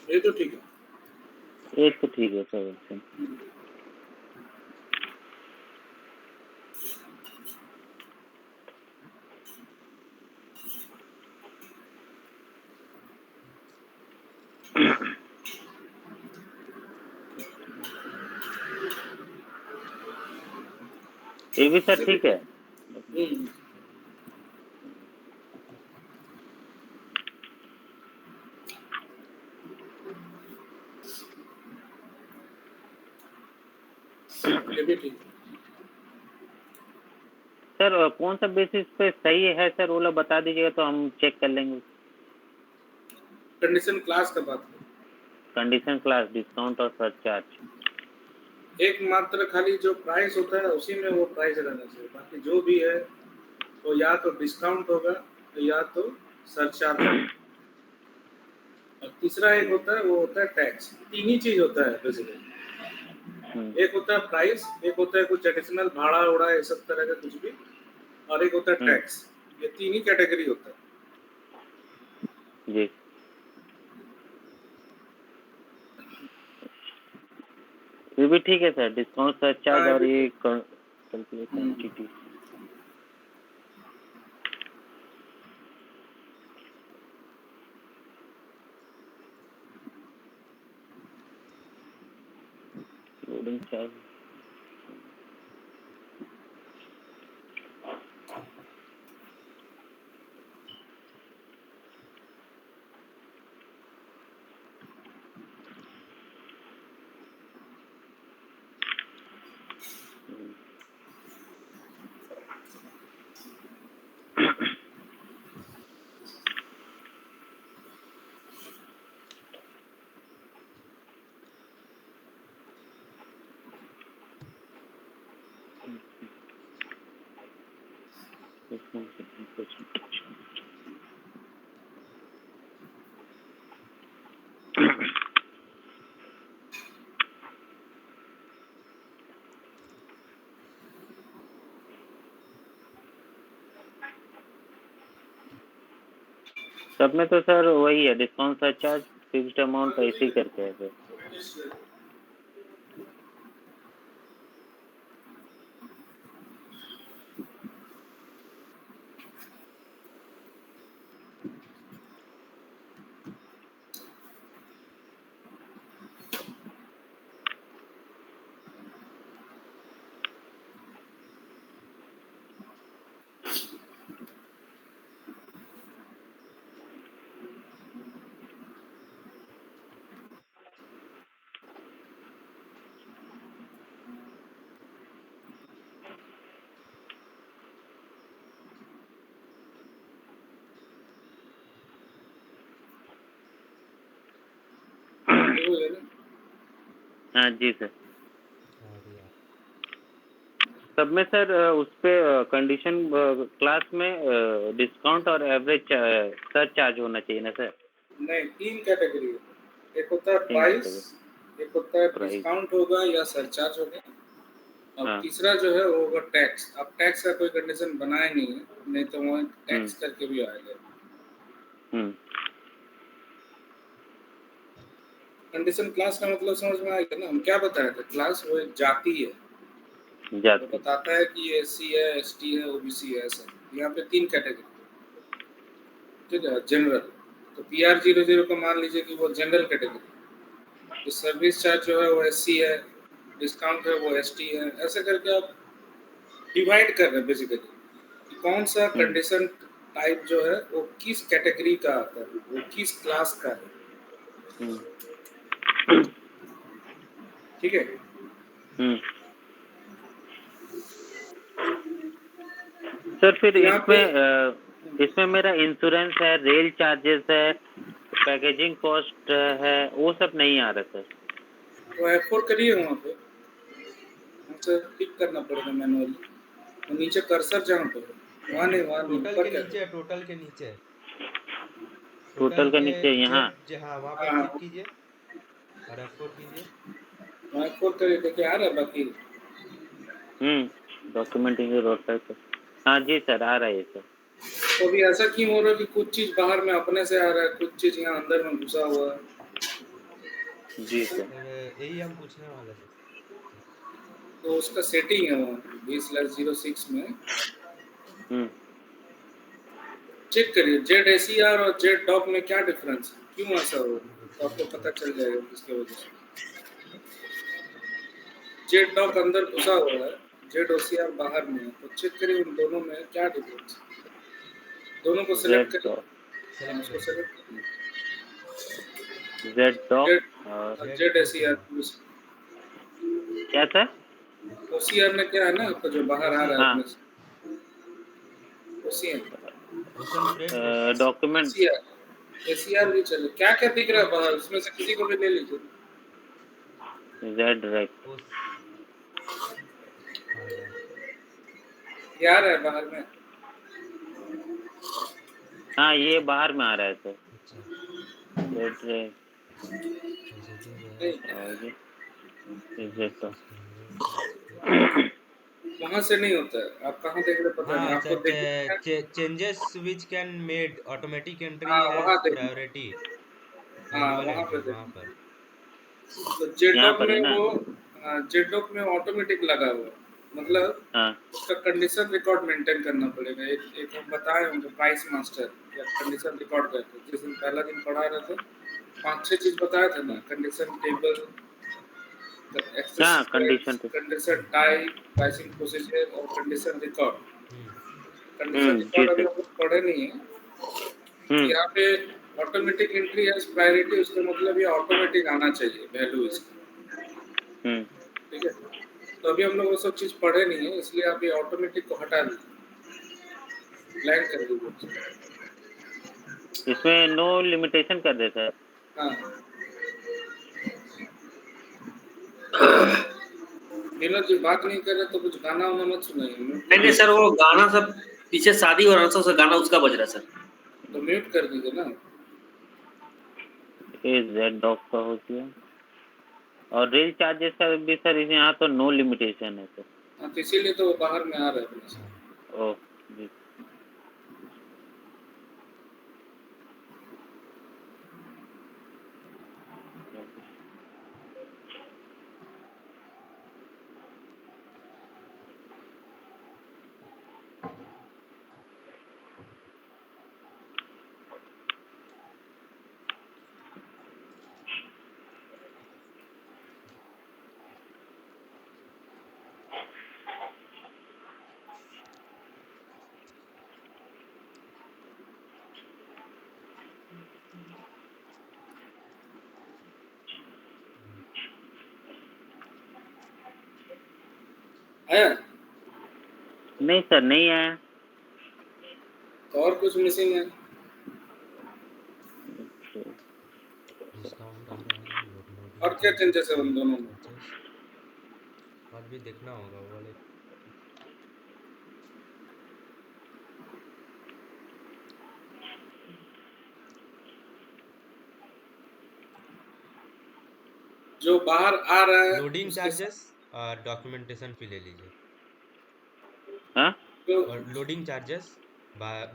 ये तो ठीक है। एक तो ठीक है सर वैसे। ये भी सर ये भी ठीक है। हम्म, ये भी ठीक है। सर कौन सा बेसिस पे सही है सर, वो लोग बता दीजिएगा तो हम चेक कर लेंगे। कंडीशन क्लास का बात करो। कंडीशन क्लास, डिस्काउंट और सरचार्ज। एक मात्र खाली जो प्राइस होता है उसी में वो प्राइस रहना चाहिए, बाकी जो भी है वो या तो डिस्काउंट होगा या तो सरचार्ज होगा। और तीसरा एक होता है वो होता है टैक्स। तीन ही चीज होता है बेसिकली। एक होता है प्राइस, एक होता है कुछ एडिशनल भाड़ा उड़ा ये सब तरह का कुछ भी, और एक होता है टैक्स। ये तीन ही कैटेगरी होता है। जी ये भी ठीक है सर, डिस्काउंट सरचार्ज हाँ, ये और भी ये ठीक। Calculate quantity. Loading charge. सब में तो सर वही है, डिस्काउंट सरचार्ज फिक्स्ड अमाउंट ऐसे ही करके है सर। हाँ जी सर। सब में सर उस पे कंडीशन क्लास में डिस्काउंट और एवरेज सरचार्ज होना चाहिए ना सर। नहीं, तीन कैटेगरी है। एक होता है तीन प्राइस, कैटेगरी। एक होता है प्राइस। डिस्काउंट होगा या सरचार्ज होगा, और हाँ। तीसरा जो है वो होगा टैक्स। अब टैक्स का कोई कंडीशन बनाया नहीं है, नहीं तो वहाँ टैक्स करके भी आएगा। कंडीशन क्लास का मतलब समझ में आएगा ना। हम क्या बताए थे, क्लास वो एक जाति है, वो जाती। बताता है कि एससी है, एसटी है, ओबीसी है, ऐसा। यहाँ पे तीन कैटेगरी, ठीक है। जनरल, तो PR00 का मान लीजिए कि वो जनरल कैटेगरी, तो सर्विस चार्ज जो है वो एससी है, डिस्काउंट है वो एसटी है, ऐसे करके आप डिवाइड कर रहे हैं बेसिकली कि कौन सा कंडीशन टाइप जो है वो किस कैटेगरी का आता है, वो किस क्लास का है। ठीक है। सर फिर यहाँ पे इसमें मेरा इंश्योरेंस है, रेल चार्जेस है, पैकेजिंग कॉस्ट है, वो सब नहीं आ रहा सर। वो F4 करिए, वहाँ पे हमसे टिक करना पड़ेगा मैनुअली। और नीचे कर्सर जहाँ पे है, वहाँ नहीं, टोटल ऊपर के क्या नीचे, टोटल के नीचे, टोटल टोटल का के नीचे यहाँ। हाँ वहाँ पर हाँ, क्लिक कीजिए और F4 कीजिए। F4 करिए, देखिए आ रहा है बाकी। डॉक्यूमेंटिंग रोड पर। हाँ जी सर, आ रहा है सर। तो अभी ऐसा क्यों हो रहा है कि कुछ चीज़ बाहर में अपने से आ रहा है, कुछ चीज़ यहाँ अंदर में घुसा हुआ है। जी सर। यही हम पूछने वाले थे। तो उसका सेटिंग है वो 20/06 में हम्म। चेक करिए जेड एसीआर और जेड डॉक में क्या डिफरेंस है, क्यों ऐसा हो, तो आपको पता चल जाएगा किसकी वजह से। जेड डॉक अंदर घुसा हुआ है, जेड ओसीआर बाहर में है, तो चेक करिए उन दोनों में क्या डिफरेंस है। दोनों को सिलेक्ट जेड करिए, डॉट, सेलेक्ट उसको करिए। सिलेक्ट करिए। जेड डॉट जेड और जेड जेड एसीआर ओसीआर। क्या सर? ओसीआर में क्या है ना आपका जो बाहर आ रहा है ओसीआर हाँ, अपने से, OCR ocean freight ocean. Document ACR ACR भी चले, क्या क्या दिख रहा है बाहर, उसमें से किसी को भी ले लीजिए। Z rack. ओस आ गया। ये आ रहा है बाहर में, हाँ, ये बाहर में आ रहा है सर। अच्छा जेड रैक सेटिंग है। नहीं और ये जेड डॉट। वहां से नहीं होता है, आप कहाँ देख रहे पता नहीं, हाँ, आपको देखना है। Changes which can made automatic entry हाँ वहाँ हैज देखना, प्रायोरिटी। हाँ मैनुअल वहाँ पे एंट्री वहाँ देखना। पर। तो यहाँ जेडॉक पर है में ना? वो, जेडॉक में ऑटोमेटिक लगा हुआ है, मतलब हाँ उसका कंडीशन रिकॉर्ड मेंटेन करना पड़ेगा। एक हम बताए होंगे प्राइस मास्टर या कंडीशन रिकॉर्ड करके, जिस दिन पहला दिन पढ़ा रहे थे 5-6 चीज बताया था ना, कंडीशन टेबल, एक्सेस क्या कंडीशन थे? कंडीशन टाइप, प्राइसिंग प्रोसीजर और कंडीशन रिकॉर्ड। हम्म कंडीशन जी रिकॉर्ड अभी सर। हम लोग पढ़े नहीं है। हम्म यहाँ पे ऑटोमेटिक एंट्री एज प्रायोरिटी, उसका मतलब ये ऑटोमेटिक आना चाहिए वैल्यू इसका, हम्म। ठीक है। तो अभी हम लोग वो सब चीज पढ़े नहीं है, इसलिए आप ये ऑटोमेटिक को हटा दीजिए, ब्लैंक कर दीजिए। इसमें नो लिमिटेशन कर दे सर। हाँ नीरज जी बात नहीं कर रहे तो कुछ गाना वाना मत सुनाइए, म्यूट नहीं कर नहीं दीजिए। सर, वो गाना सब पीछे शादी हो रहा था, उसका गाना उसका बज रहा है सर। तो म्यूट कर दीजिए ना। ये जेड डॉक का हो गया। और रेल चार्जेस का भी सर यहाँ तो नो लिमिटेशन है सर। हाँ तो इसीलिए तो वो बाहर में आ रहा है अपने से। हाँ। ओह जी। आया नहीं सर, नहीं आया। तो और कुछ मिसिंग है। डिस्काउंट आ रहा है, लोडिंग और क्या चेंजेस है चार्जेस, उन दोनों में। चार्जेस और भी देखना होगा वो वाले। जो बाहर आ रहा है लोडिंग उसके साथ चार्जेस और डॉक्यूमेंटेशन फी ले लीजिए। हाँ, जो और लोडिंग चार्जेस,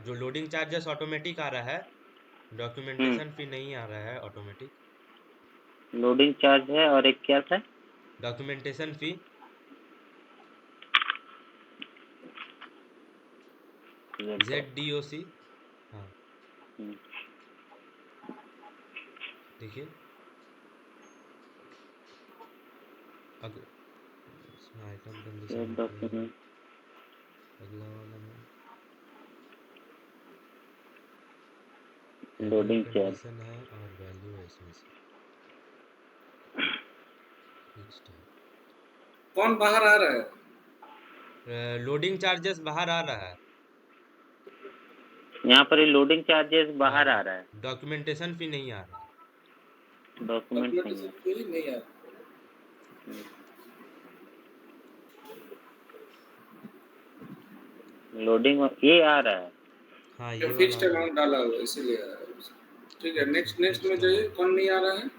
जो लोडिंग चार्जेस ऑटोमेटिक आ रहा है, हम्म। डॉक्यूमेंटेशन फी नहीं आ रहा है ऑटोमेटिक। लोडिंग चार्ज है और एक क्या था? डॉक्यूमेंटेशन फी जेड डॉक। ZDOC। हाँ हम्म, देखिए, अगर इसमें आइटम कंडीशन जेड होती है, डॉक्यूमेंट। अगला वाला में आइटम लोडिंग चार्ज। कंडीशन है और वैल्यू है इसमें से फिक्स्ड कौन बाहर आ रहा है। है। लोडिंग चार्जेस बाहर आ रहा है। यहाँ पर ये लोडिंग चार्जेस बाहर आ हाँ, रहा है, डॉक्यूमेंटेशन फी नहीं आ रहा है। डॉक्यूमेंट नहीं डॉक्यूमेंटेशन है। फी नहीं आ रहा। लोडिंग ये आ रहा है। हाँ, जो ये वाला फिक्स्ड आ रहा अमाउंट डाला हुआ है इसीलिए आ रहा है। ठीक है, है। अच्छा, नेक्स्ट नेक्स्ट में फिक्स्ड जाइए, अमाउंट। कौन नहीं आ रहा है।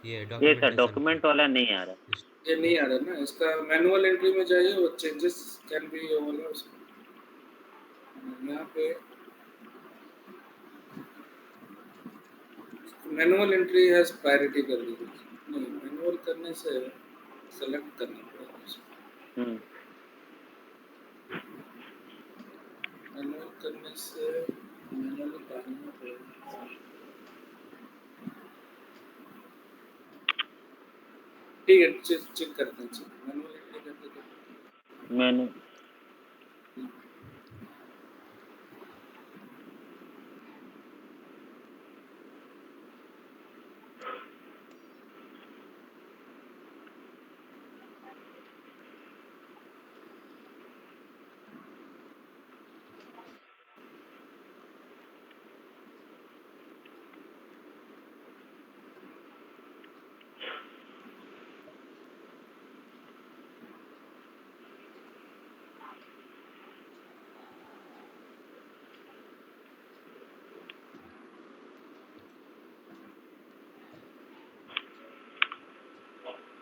ये ये सर डॉक्यूमेंटेशन फी। डॉक्यूमेंट वाला नहीं आ रहा। ये नहीं आ रहा ना, इसका मैनुअल एंट्री में जाइए, वो चेंजेस कैन बी वाला उसको यहाँ पे मैनुअल एंट्री हैज प्रायोरिटी कर दी। नहीं, मैनुअल करने से सेलेक्ट करना पड़ेगा। मैनुअल करने से मैनुअली डालना पड़ेगा। ठीक है, चेक करते हैं। मैनुअल एंट्री करते मैंने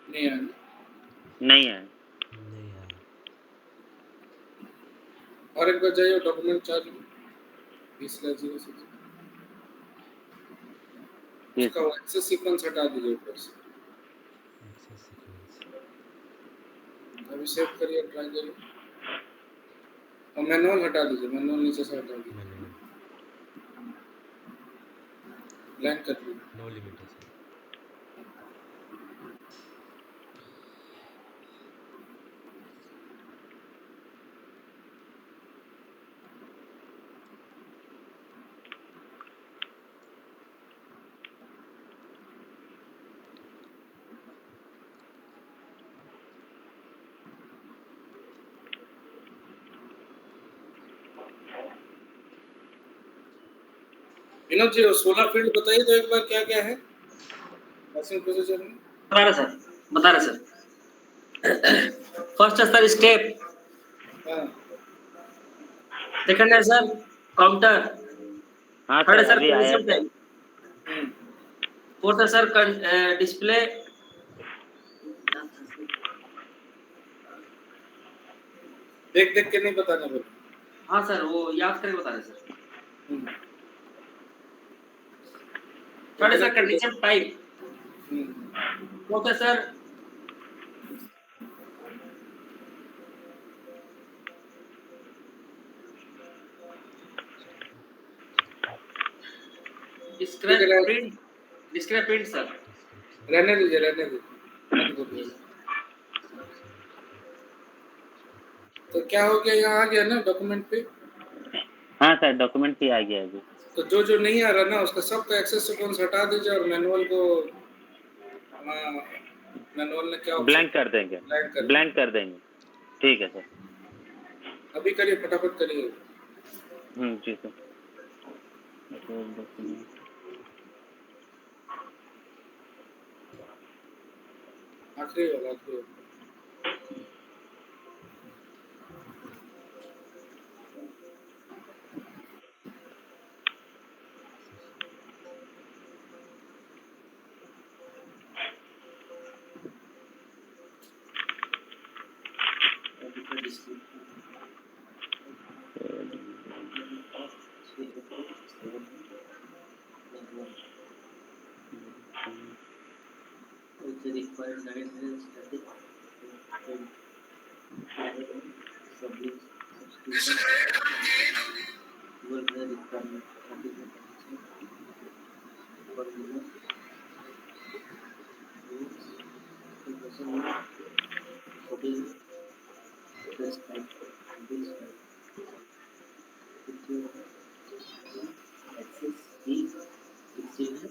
नहीं आया। नहीं है। नहीं आया। और एक बार जाइए डॉक्यूमेंट चार्ज 20,06 उसका एक्सेस सीक्वेंस हटा दीजिए ऊपर से। एक्सेस सीक्वेंस अभी सेव करिए, ट्राई करिए और मैनुअल हटा दीजिए। मैनुअल नीचे से हटा दीजिए, मैनुअल ब्लैंक कर दीजिए। नो लिमिट है सर। विनोद जी, 16 फील्ड बताइए तो एक बार क्या क्या है पासिंग प्रोसीजर में। बता रहे सर। फर्स्ट है सर स्टेप, हाँ सेकंड है सर काउंटर, हाँ थर्ड है सर, सर अभी आया कंडीशन सर। टाइम, फोर्थ है सर डिस्प्ले। देख देख के नहीं बताना बोलो। हाँ सर, वो याद करके बता रहे सर। थर्ड है सर कंडीशन टाइप, फोर्थ है sir describe print sir. Description रहने दीजिए, रहने दीजिए, मत बोलिए। डिस्क्रिप्शन तो क्या हो गया, यहाँ आ गया ना डॉक्यूमेंट पे। हाँ सर, डॉक्यूमेंट ही आ गया अभी। तो जो जो नहीं आ रहा ना उसका सबका एक्सेस सीक्वेंस हटा दीजिए और मैनुअल को मैनुअल ने क्या ऑप्शन ब्लैंक कर देंगे। ब्लैंक कर ब्लैंक कर देंगे। ठीक है सर। अभी करिए, फटाफट करिए। जी सर। आखिरी वाला, आखिरी वाला। required guidelines, static, substitution, will be requirement, for user, rules, best type, access, B, 16,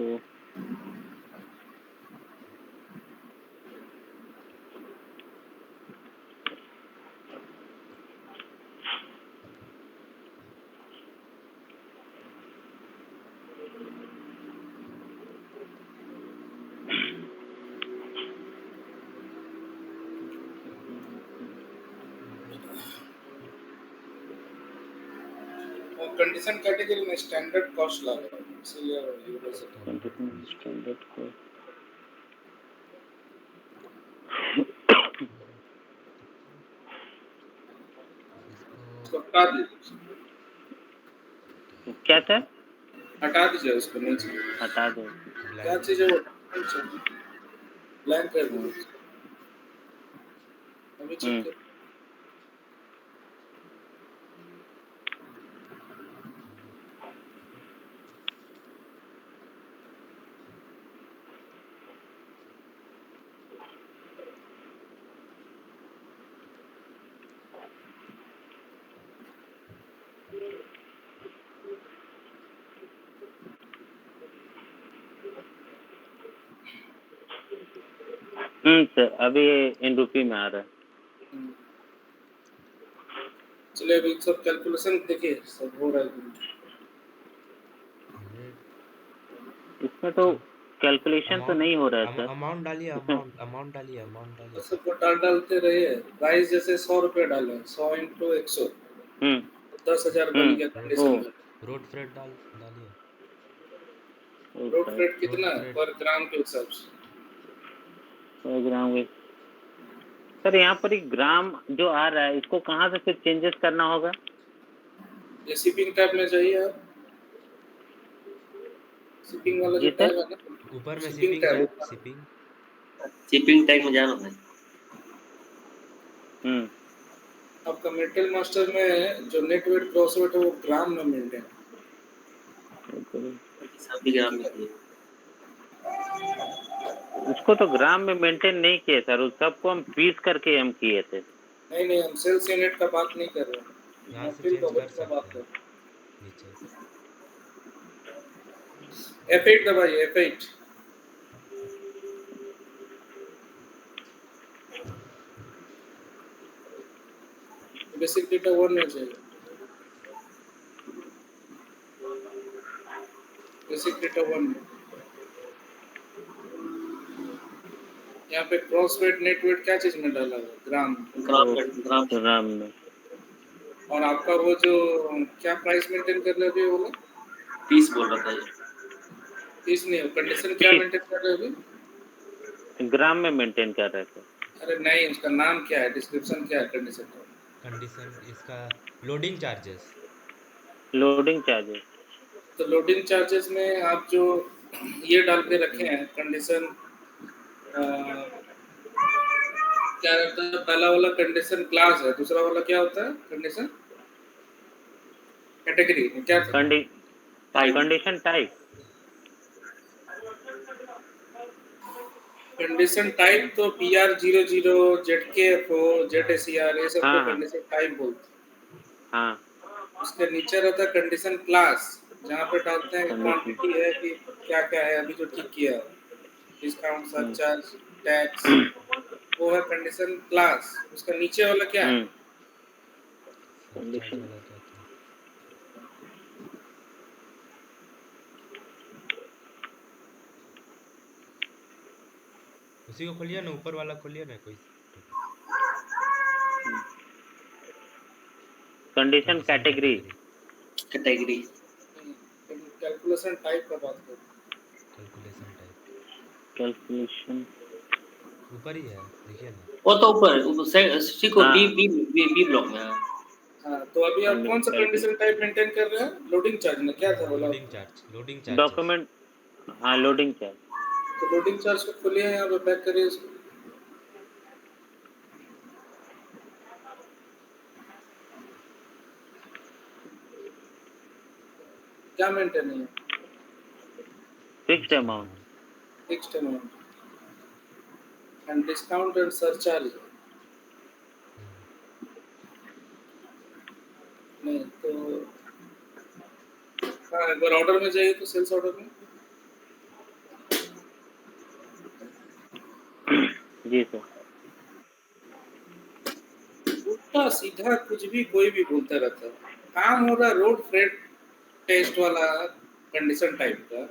को और कंडीशन कैटेगरी में स्टैंडर्ड कॉस्ट लगा है, इसलिए यूरो से स्टैंडर्ड को इसको हटा दीजिए, क्या सर? हटा दीजिए उसको नीचे। हटा दो। क्या चीज़ है वो ब्लैंक कर दीजिए, अभी चेक कर। सर अभी इन रुपी में आ रहा है। चलिए अभी सब कैलकुलेशन देखिए, सब हो रहा है। इसमें तो कैलकुलेशन तो नहीं हो रहा है सर। अमाउंट डालिए, अमाउंट डालिए। सबको डालते रहिए। प्राइस जैसे 100 रुपये डालें, 100 इंटू 100, 10,000 बन गया कंडीशन में। रोड फ्रेट डालिए। रोड फ्रेट कितना पर ग्राम के हिसाब से? 100 ग्राम के सर। यहाँ पर एक ग्राम जो आ रहा है, इसको कहाँ से फिर चेंजेस करना होगा? ये शिपिंग टैब में जाइए आप, शिपिंग वाला जो टैब है ना, ऊपर में shipping shipping tab, shipping tag में जाना है। आपका मेटल मास्टर में जो नेट वेट क्रॉस वेट है वो ग्राम में मेंटेन, सभी ग्राम में किए। उसको तो ग्राम में मेंटेन नहीं किए सर, उस सबको हम पीस करके हम किए थे। नहीं हम सेल्स यूनिट का बात नहीं कर रहे हैं, यहाँ से फिल चेंज कर का बात सकते कर हैं नीचे। F8 दबाइए, F8। बेसिक डेटा 1 में चाहिए, बेसिक डेटा 1 में। यहाँ पे क्रॉस वेट नेट वेट क्या चीज में डाला हुआ? ग्राम में। और आपका वो जो क्या प्राइस मेंटेन कर रहे हो बोला? 30 बोल रहा था ये। 30 नहीं, कंडीशन क्या मेंटेन कर रहे हो अभी? ग्राम में मेंटेन कर रहे थे। अरे नहीं, उसका नाम क्या है, डिस्क्रिप्शन क्या है कंडीशन का? कंडीशन इसका लोडिंग चार्जेस। तो लोडिंग चार्जेस में आप जो ये डाल के रखे हैं कंडीशन, क्या रहता है? पहला वाला कंडीशन क्लास है, दूसरा वाला क्या होता है कंडीशन कैटेगरी में? क्या था? Condition type. कंडीशन टाइप तो PR00, ZKFO, ZSER ये सब को कंडीशन टाइप बोलते हैं। उसके नीचे रहता है कंडीशन क्लास, जहाँ पे डालते हैं क्वांटिटी है कि क्या क्या है अभी जो ठीक किया, डिस्काउंट, सरचार्ज, टैक्स, वो है कंडीशन क्लास। उसका नीचे वाला क्या है? सरचार्ज वाला क्या था? उसी को खोलिए ना, ऊपर वाला खोलिए ना कोई। कंडीशन कैटेगरी कैलकुलेशन टाइप का बात करो। कैलकुलेशन ऊपर ही है, देखिए ना। वो तो ऊपर सी को बी ब्लॉक में है। हाँ, तो अभी आप कौन सा कंडीशन टाइप मेंटेन कर रहे हैं? लोडिंग चार्ज में क्या था बोला? Loading charge document. हाँ, लोडिंग चार्ज। तो लोडिंग चार्ज को खोलिए, यहाँ पे पैक करिए इसको। क्या मेंटेन है? Fixed amount and discount and surcharge नहीं। तो हाँ, एक बार ऑर्डर में जाइए तो सेल्स ऑर्डर में जी सर। उल्टा सीधा कुछ भी कोई भी बोलता रहता है। काम हो रहा है रोड फ्रेट टेस्ट वाला कंडीशन टाइप का।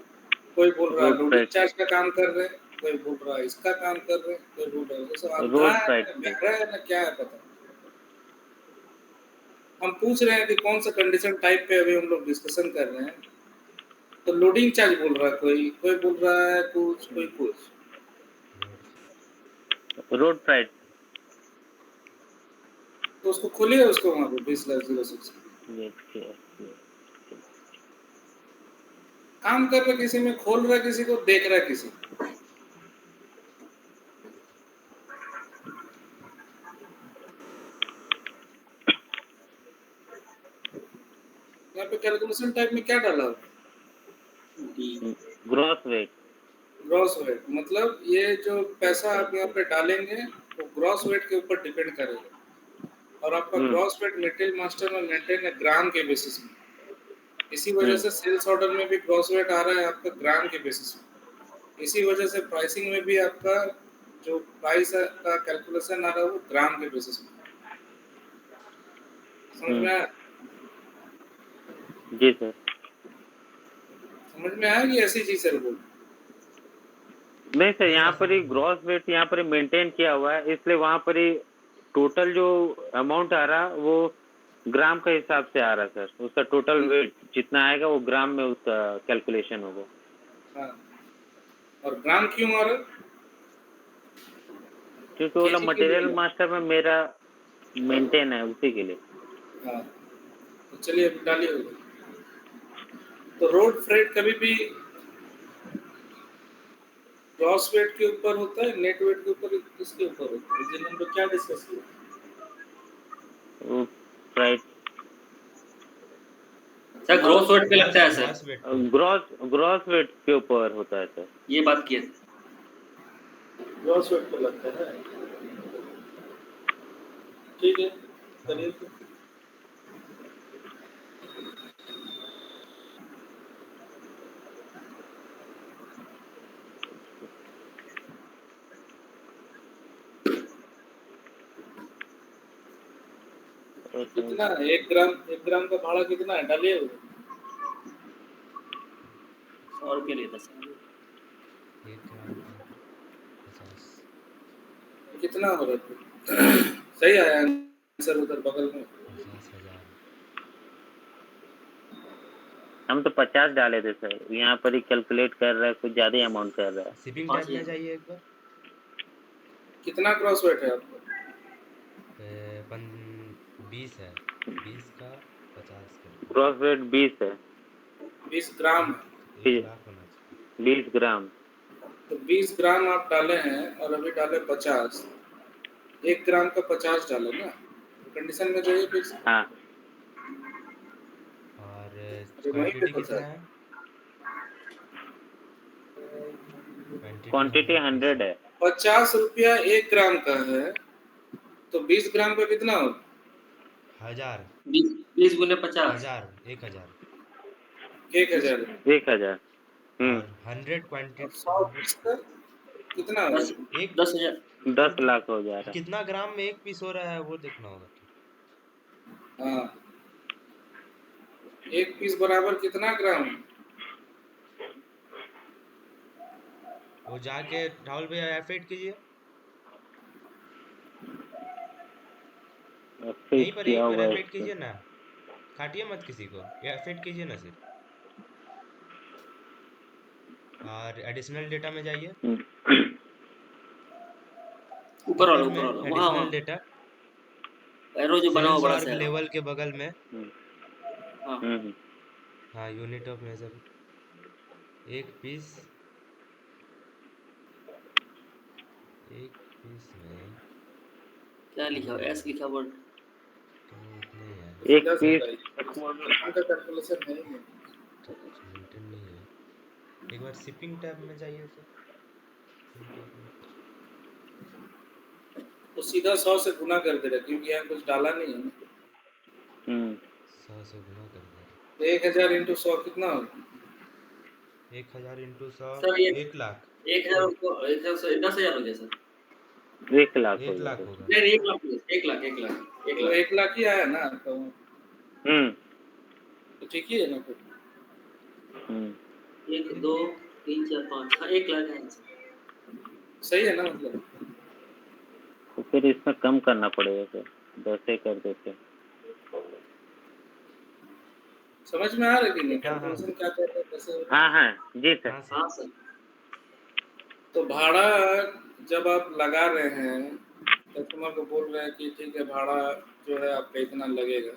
कोई बोल रहा है रोड लोडिंग फ्रैट, चार्ज का काम कर रहे हैं, कोई बोल रहा है इसका काम कर रहे हैं, कोई बोल रहा है ये सब अंधा रोड है फ्रैट ना पे। बहरा है ना क्या है पता नहीं। हम पूछ रहे हैं कि कौन सा कंडीशन टाइप पे अभी हम लोग डिस्कशन कर रहे हैं, तो लोडिंग चार्ज बोल रहा है कोई, कोई बोल रहा है कुछ, कोई कुछ। Road frat. तो उसको खोलिए, उसको वहाँ पे 20,06 देखिए काम कर रहा है किसी में, खोल रहा है किसी को, देख रहा है किसी को। यहाँ पे कैलकुलेशन टाइप में क्या डाला हो? Gross weight. ग्रॉस वेट मतलब ये जो पैसा आप यहाँ पे डालेंगे वो ग्रॉस वेट के ऊपर डिपेंड करेगा, और आपका ग्रॉस वेट मेटेरियल मास्टर में मेंटेन है ग्राम के बेसिस में। इसी वजह से सेल्स ऑर्डर में भी ग्रॉस वेट आ रहा है आपका ग्राम के बेसिस में। इसी वजह से प्राइसिंग में भी आपका जो प्राइस का कैलकुलेशन आ रहा है वो ग्राम के बेसिस में। समझ में आया? जी सर। समझ में आया कि ऐसी चीज है? बोल नहीं सर, यहाँ पर ही ग्रॉस वेट यहाँ पर मेंटेन किया हुआ है, इसलिए वहाँ पर ही टोटल जो अमाउंट आ रहा वो ग्राम के हिसाब से आ रहा है सर। उसका टोटल वेट जितना आएगा वो ग्राम में उसका कैलकुलेशन होगा। हाँ, और ग्राम क्यों आ रहा है? क्योंकि वो केजी के मटेरियल लिए। मास्टर में मेरा मेंटेन है, उसी के लिए। हाँ, तो चलिए अभी डालिए। तो रोड फ्रेट कभी भी ग्रॉस वेट के ऊपर होता है, नेट वेट के ऊपर, किसके ऊपर होता है? जिन हम लोग क्या डिस्कस किया? वो फ्राइट सर ग्रोथ वेट पे लगता है gross sir, weight gross weight के ऊपर होता है सर। ये बात किए। ग्रॉस वेट पे लगता है। ठीक है, करिए फिर। कितना है? 1 ग्राम का भाड़ा कितना है? डालिए। 100 रुपये लेता सर। 1 ग्राम का 50। कितना हो रहा है? सही आया आंसर उधर बगल में। 50,000। हम तो 50 डाले थे सर, यहाँ पर ही कैलकुलेट कर रहा है, कुछ ज्यादा अमाउंट कर रहा है। शिपिंग टैब 5,000 में जाइए एक बार। कितना क्रॉस वेट है आपको? 20 है। 20 का 50 कर दिया। ग्रॉस वेट 20 है। 20 ग्राम है। 1 लाख होना चाहिए। 20 ग्राम। तो 20 ग्राम आप डाले हैं और अभी डाले 50। 1 ग्राम का 50 डाले ना, कंडीशन में जाइए फिर से। हाँ, और अरे वहीं पे क्वांटिटी तो कितना था। है? क्वांटिटी 100 है। 50 रुपया 1 ग्राम का है, तो 20 ग्राम का कितना हो? 1000। 20 गुने 50, 1000। 1000। 1000। 1000। और 100 और क्वांटिटी 100 100। पीस का कितना हो? 10 एक 10,000। 10 लाख हो जा रहा कितना ग्राम में एक पीस हो रहा है वो देखना होगा। हाँ, 1 पीस बराबर कितना ग्राम है? वो जाके राहुल भैया F8 कीजिए। है। फिर यहीं पर किया यहीं पर हुआ है F8 इसको। कीजिए ना। काटिए मत किसी को, F8 कीजिए ना सिर्फ। और एडिशनल डेटा में जाइए। ऊपर वाला में वहाँ एडिशनल वहाँ डेटा, एरो जो बना हुआ सेल्स बड़ा और सा एरो। लेवल के बगल में। हाँ हाँ, यूनिट ऑफ मेजर। एक पीस में क्या लिखा हुआ? एस लिखा वर्ड। उतना ही है। एक सीधा पीस सीधा ग्राम का कैलकुलेशन है ही नहीं। मेंटेन नहीं है। एक बार शिपिंग टैब में जाइए सर। तो सीधा 100 से गुना कर दे रहा, क्योंकि यहाँ कुछ डाला नहीं है ना। 100 से गुना कर दे रहे। तो 1000 इंटू 100 कितना होगा? 1000 इंटू 100 सर ये 1 लाख। 1,000 को 1,000 से 10,000 हो गया सर। 1 लाख हो 1 लाख गया। होगा। नहीं नहीं, 1 लाख नहीं, 1 तो लाख। 1 लाख ही आया ना, तो ठीक ही है ना फिर। 1 2 3 4 5, हाँ 1 लाख है सर। सही है ना मतलब। तो फिर इसमें कम करना पड़ेगा सर, 10 ही कर देते। समझ में आ रहा है कि नहीं, हाँ, हाँ। कैलकुलेशन क्या कहते हैं कैसे। हाँ जी सर। हाँ सर। हाँ सर। तो भाड़ा जब आप लगा रहे हैं, कस्टमर को बोल रहे हैं कि ठीक है भाड़ा जो है आपका इतना लगेगा,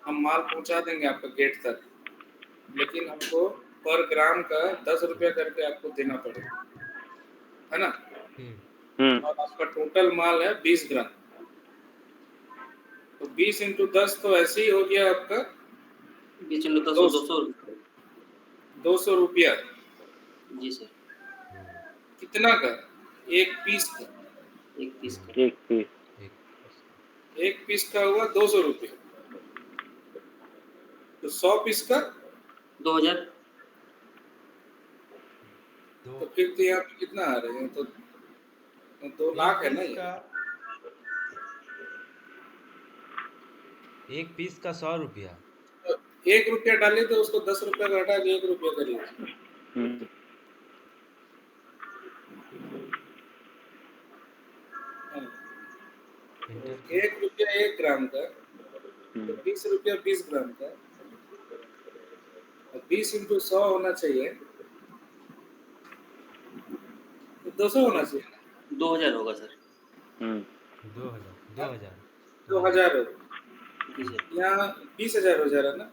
हम माल पहुंचा देंगे आपका गेट तक, लेकिन हमको पर ग्राम का 10 रुपया करके आपको देना पड़ेगा, है ना। और आपका टोटल माल है 20 ग्राम, तो 20 इंटू 10 तो ऐसे ही हो गया आपका 20 × 10 200 200 रुपया। जी सर। कितना का? एक पीस का। एक पीस का। एक पीस। एक पीस का हुआ 200 रुपया, तो 100 पीस का 2000। तो फिर तो यहाँ पे कितना आ रहे हैं, तो 2 लाख है ना ये। एक पीस का 100 रुपया। 1 रुपया डाले तो उसको 10 रुपया का हटा के 1 रुपया करिए। इंटर 1 रुपया 1 ग्राम का, तो 20 रुपया 20 ग्राम का, 20 इंटू 100 होना चाहिए, तो 200 होना चाहिए। 2000 होगा सर। 2000 2000 हो, जी सर। यहाँ 20,000 हो जा रहा ना।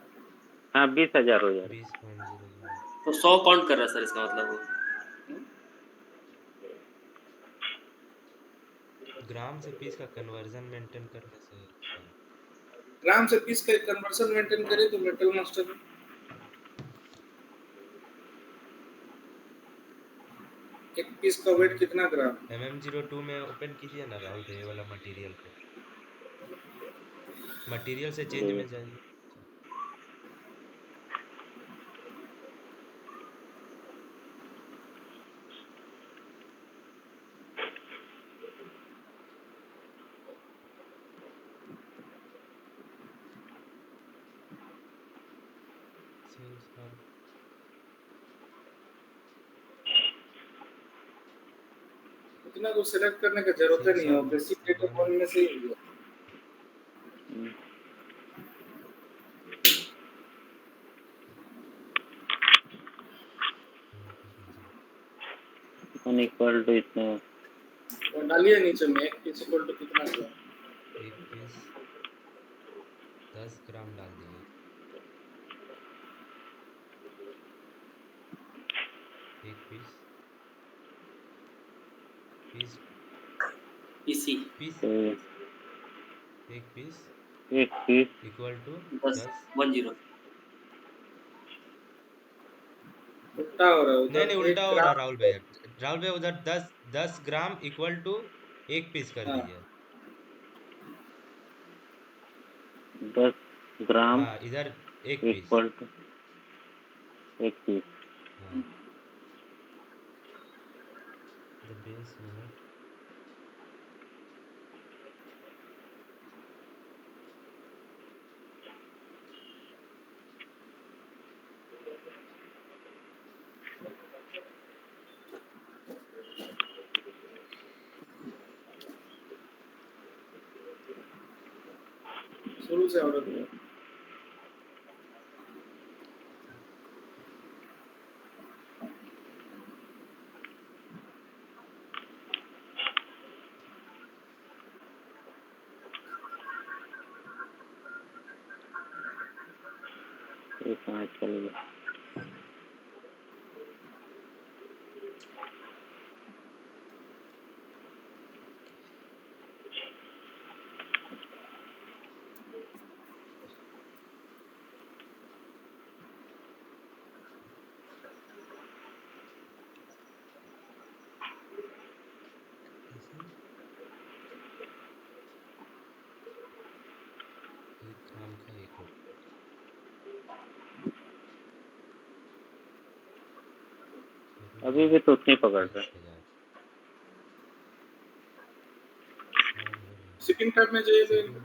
हाँ 20,000 हो जा रहा। 20.00। तो 100 काउंट कर रहा है सर, इसका मतलब वो ग्राम से पीस का कन्वर्जन मेंटेन करने से ग्राम से पीस का कन्वर्शन मेंटेन करे तो मेटल मास्टर में एक पीस का वेट कितना ग्राम? MM02 में ओपन कीजिए ना राहुल भाई, ये वाला मटेरियल को, मटेरियल से चेंज में जाइए। इतना कुछ सिलेक्ट करने का जरूरत नहीं है, बेसिक डेटा पॉइंट में से ही होगा। इक्वल टू इतना और डालिए नीचे में एक पीस इक्वल टू कितना ग्राम? एक पीस 10 ग्राम डाल दिए। एक पीस पीसी पीस एक पीस इक्वल टू 10 10। उल्टा हो रहा है नहीं उधर, उल्टा 1 हो रहा ग्राम। राहुल भाई उधर 10 ग्राम इक्वल टू एक पीस कर हाँ। दीजिए। 10 ग्राम हाँ इधर एक पीस। इक्वल टू एक पीस। हाँ the base unit शुरू से ऑर्डर किया। चल गया। एक ग्राम का एक रुपया। अभी भी तो उतनी पकड़ रहा है। 10,000 शिपिंग टैब में जाइए तो शिपिंग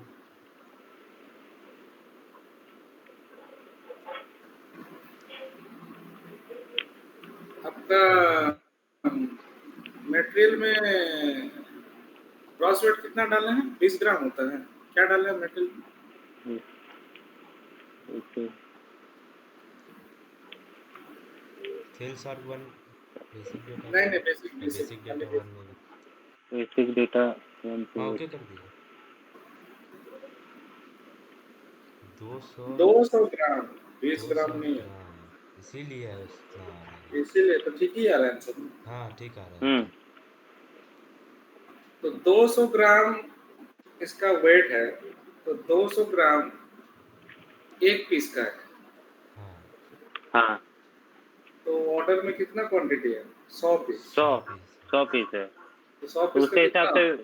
आपका मटेरियल में ग्रॉस वेट कितना डाले हैं? 20 ग्राम होता है। क्या डाले हैं मटेरियल में? ओके सेल्स और वन बेसिक डेटा नहीं वन नहीं, बेसिक बेसिक डेटा वन में भी बेसिक डेटा हाँ ओके कर दिया 200 200 ग्राम, 20 200 ग्राम नहीं है। ग्राम इसीलिए उतना आ रहा है इसीलिए तो ठीक ही आ रहा है आंसर। हाँ ठीक आ रहा है तो 200 ग्राम इसका वेट है, तो 200 ग्राम एक पीस का है। हाँ हाँ तो ऑर्डर में कितना क्वांटिटी है? 100 पीस। 100 पीस 100 पीस है तो 100 तो पीस का उसके हिसाब कितना?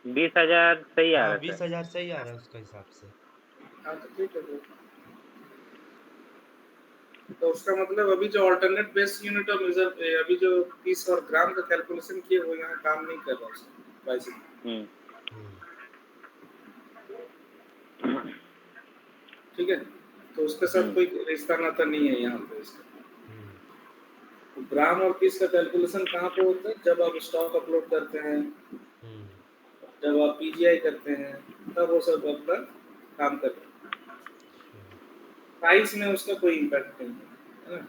से 20,000 सही आ हाँ रहा है 20,000 सही आ रहा है उसका हिसाब से हाँ तो ठीक है तो उसका मतलब अभी जो alternate base unit of measure, अभी जो पीस और ग्राम का कैलकुलेशन किए वो यहाँ काम नहीं कर रहा उसका प्राइसिंग। हम्म ठीक है, तो उसके साथ कोई रिश्ता नाता नहीं है यहाँ पे इसका। हम्म तो ग्राम और पीस का कैलकुलेशन कहाँ पे होता है? जब आप स्टॉक अपलोड करते हैं, हम्म जब आप पीजीआई करते हैं, तब वो सब अपना काम करते हैं। प्राइस में उसका कोई इम्पैक्ट नहीं है ना।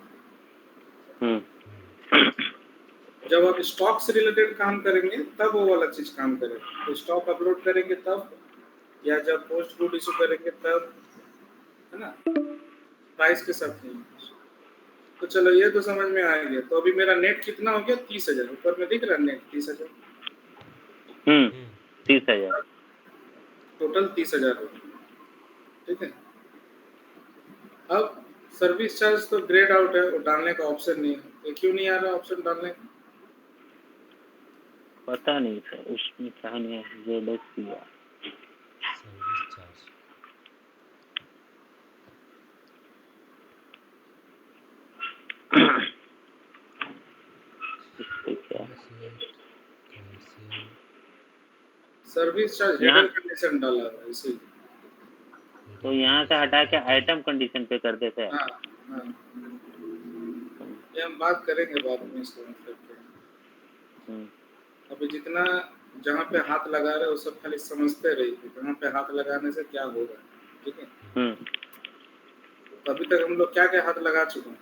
जब आप स्टॉक से रिलेटेड काम करेंगे तब वो वाला चीज काम करेगा। तो स्टॉक अपलोड करेंगे तब, या जब पोस्ट गुड इशू करेंगे तब, है ना, प्राइस के साथ नहीं। तो चलो ये तो समझ में आ गया। तो अभी मेरा नेट कितना हो गया? 30,000। ऊपर में दिख रहा है नेट 30,000। 30,000 टोटल 30,000 हो गया। ठीक है, अब सर्विस चार्ज तो ग्रेड आउट है, वो डालने का ऑप्शन नहीं है। ये क्यों नहीं आ रहा ऑप्शन डालने का? पता नहीं सर उसमें क्या नहीं है जेडएस किया सर्विस चार्ज इससे क्या एसोसिएट कमर्शियल सर्विस चार्ज यहाँ हेडर कंडीशन डाला है इसी। तो यहाँ से हटा के आइटम कंडीशन पे कर देते हैं हाँ हाँ, ये हम बात करेंगे बाद में इसको मतलब क्या। अभी जितना जहाँ पे हाथ लगा रहे हो सब खाली समझते रहिए जहाँ पे हाथ लगाने से क्या होगा। ठीक है, तो अभी तक हम लोग क्या क्या हाथ लगा चुके हैं?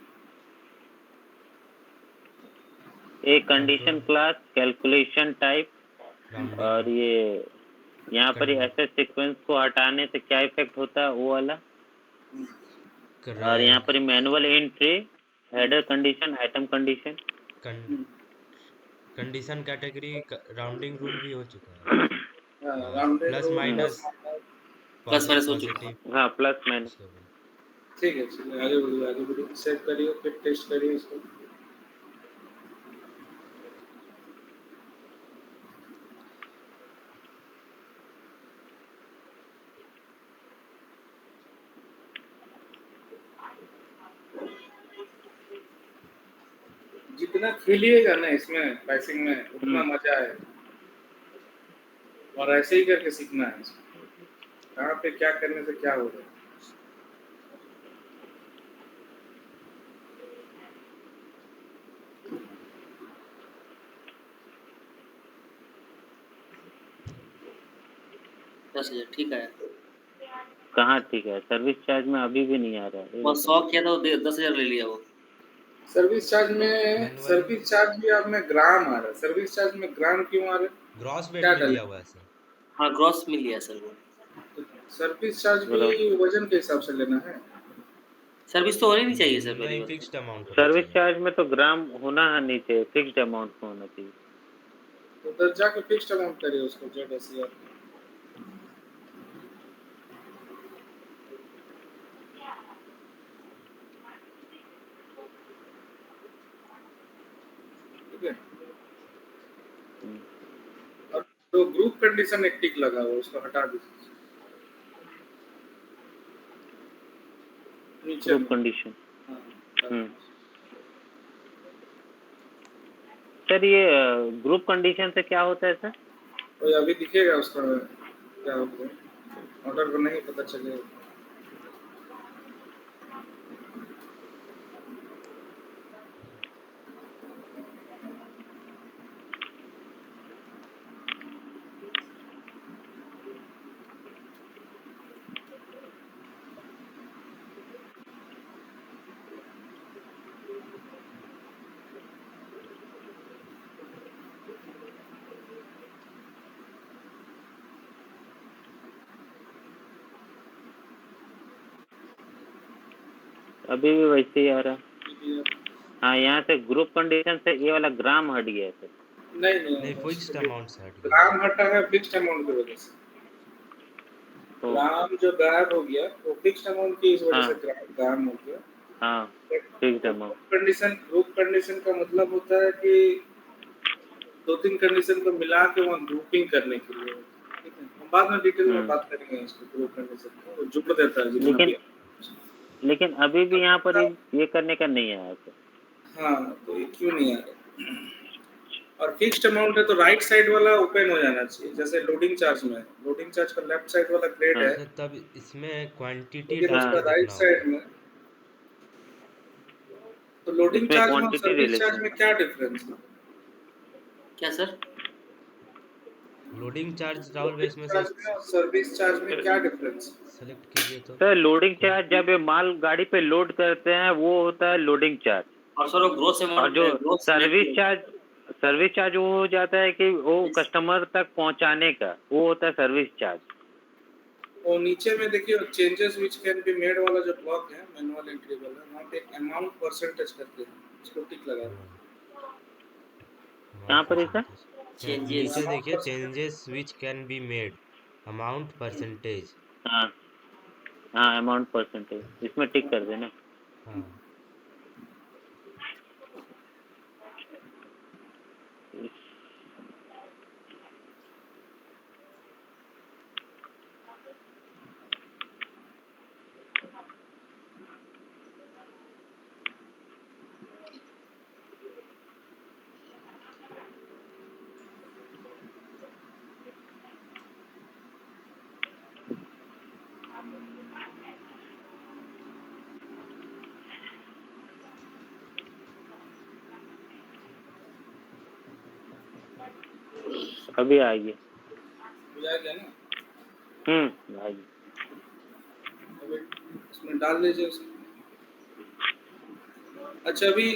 एक condition class calculation type rounding और ये यहाँ पर एसएस सीक्वेंस को हटाने से क्या इफेक्ट होता है वो वाला और यहाँ पर manual entry header condition item condition condition category rounding rule भी हो चुका है प्लस माइनस प्लस माइनस हो चुका है। पॉजिटिव हाँ प्लस माइनस ठीक है, चलिए आगे बढ़िए सेव करिए फिर टेस्ट करिए इसको। जितना खेलिएगा ना इसमें प्राइसिंग में उतना मजा है, और ऐसे ही करके सीखना है इसको। कहाँ पे क्या करने से क्या होगा। ठीक है। कहाँ ठीक है सर्विस चार्ज में अभी भी नहीं आ रहा है वो 100 किया था, 10,000 ले लिया वो। सर्विस चार्ज भी आप में ग्राम आ रहा है। सर्विस चार्ज में ग्राम क्यों आ रहा है? ग्रॉस वेट क्या में डाले? लिया हुआ है सर हाँ ग्रॉस में लिया सर वो। सर्विस चार्ज भी वजन के हिसाब से लेना है। सर्विस तो होनी नहीं चाहिए सर पहली नहीं बात। फिक्स्ड अमाउंट सर्विस चार्ज में तो ग्राम होना नहीं चाहिए फिक्स्ड अमाउंट में होना चाहिए। तो उधर जाके फिक्स्ड अमाउंट करिए उसको जेडएसआर। ठीक है, और तो ग्रुप कंडीशन एक टिक लगा हुआ उसको हटा दीजिए नीचे ग्रुप में। कंडीशन हाँ, सर ये ग्रुप कंडीशन से क्या होता है सर? तो अभी दिखेगा उसका क्या हो गया, ऑर्डर को नहीं पता चलेगा। अभी भी वैसे ही आ रहा। हाँ, यहाँ से ग्रुप कंडीशन से ये वाला ग्राम हट गया सर। नहीं फिक्स्ड अमाउंट से हट गया। ग्राम हटा है फिक्स्ड अमाउंट की वजह से। तो ग्राम जो गायब हो गया वो फिक्स्ड अमाउंट की इस वजह से हाँ गायब हो गया। हाँ फिक्स्ड अमाउंट। ग्रुप कंडीशन का मतलब होता है कि 2-3 कंडीशन को मिला के वहाँ ग्रुपिंग करने के लिए, ठीक है। हम बाद में डिटेल में बात करेंगे इसको, ग्रुप कंडीशन को जुड़ देता है जितना भी। लेकिन अभी भी यहाँ पर ये करने का नहीं आया सर। हाँ, तो ये क्यों नहीं आ रहा? और फिक्स्ड अमाउंट है तो राइट साइड वाला ओपन हो जाना चाहिए, जैसे लोडिंग चार्ज में। लोडिंग चार्ज का लेफ्ट साइड वाला ग्रेड है, सर तब इसमें क्वांटिटी लेकिन उसका रिलेटेड राइट देखना साइड होगा। में। तो लोडिंग इसमें चार्ज में और क्वांटिटी सर्विस रिलेशन चार्ज में क्या डिफरेंस है? क्या सर? लोडिंग चार्ज राहुल भाई लोडिंग इसमें से चार्ज में और सर्विस चार्ज में क्या डिफरेंस है? सेलेक्ट कीजिए तो। सर लोडिंग चार्ज जब ये माल गाड़ी पे लोड करते हैं वो होता है लोडिंग चार्ज। और सर वो ग्रोस और अमाउंट, जो ग्रोस सर्विस चार्ज वो हो जाता है कि वो कस्टमर तक पहुंचाने का, वो होता है सर्विस चार्ज। और नीचे में देखिए changes which can be made वाला जो ब्लॉक है मैनुअल एंट्री वाला, वहाँ पे अमाउंट परसेंटेज करते हैं, इसको टिक लगा दें। कहाँ पर है सर? चेंजेस। नीचे देखिए changes which can be made amount percentage. हाँ हाँ अमाउंट परसेंटेज इसमें टिक कर देना। हाँ अभी आएगी। बुझा गया ना? आएगी। अभी इसमें डाल लीजिए उसको। अच्छा, अभी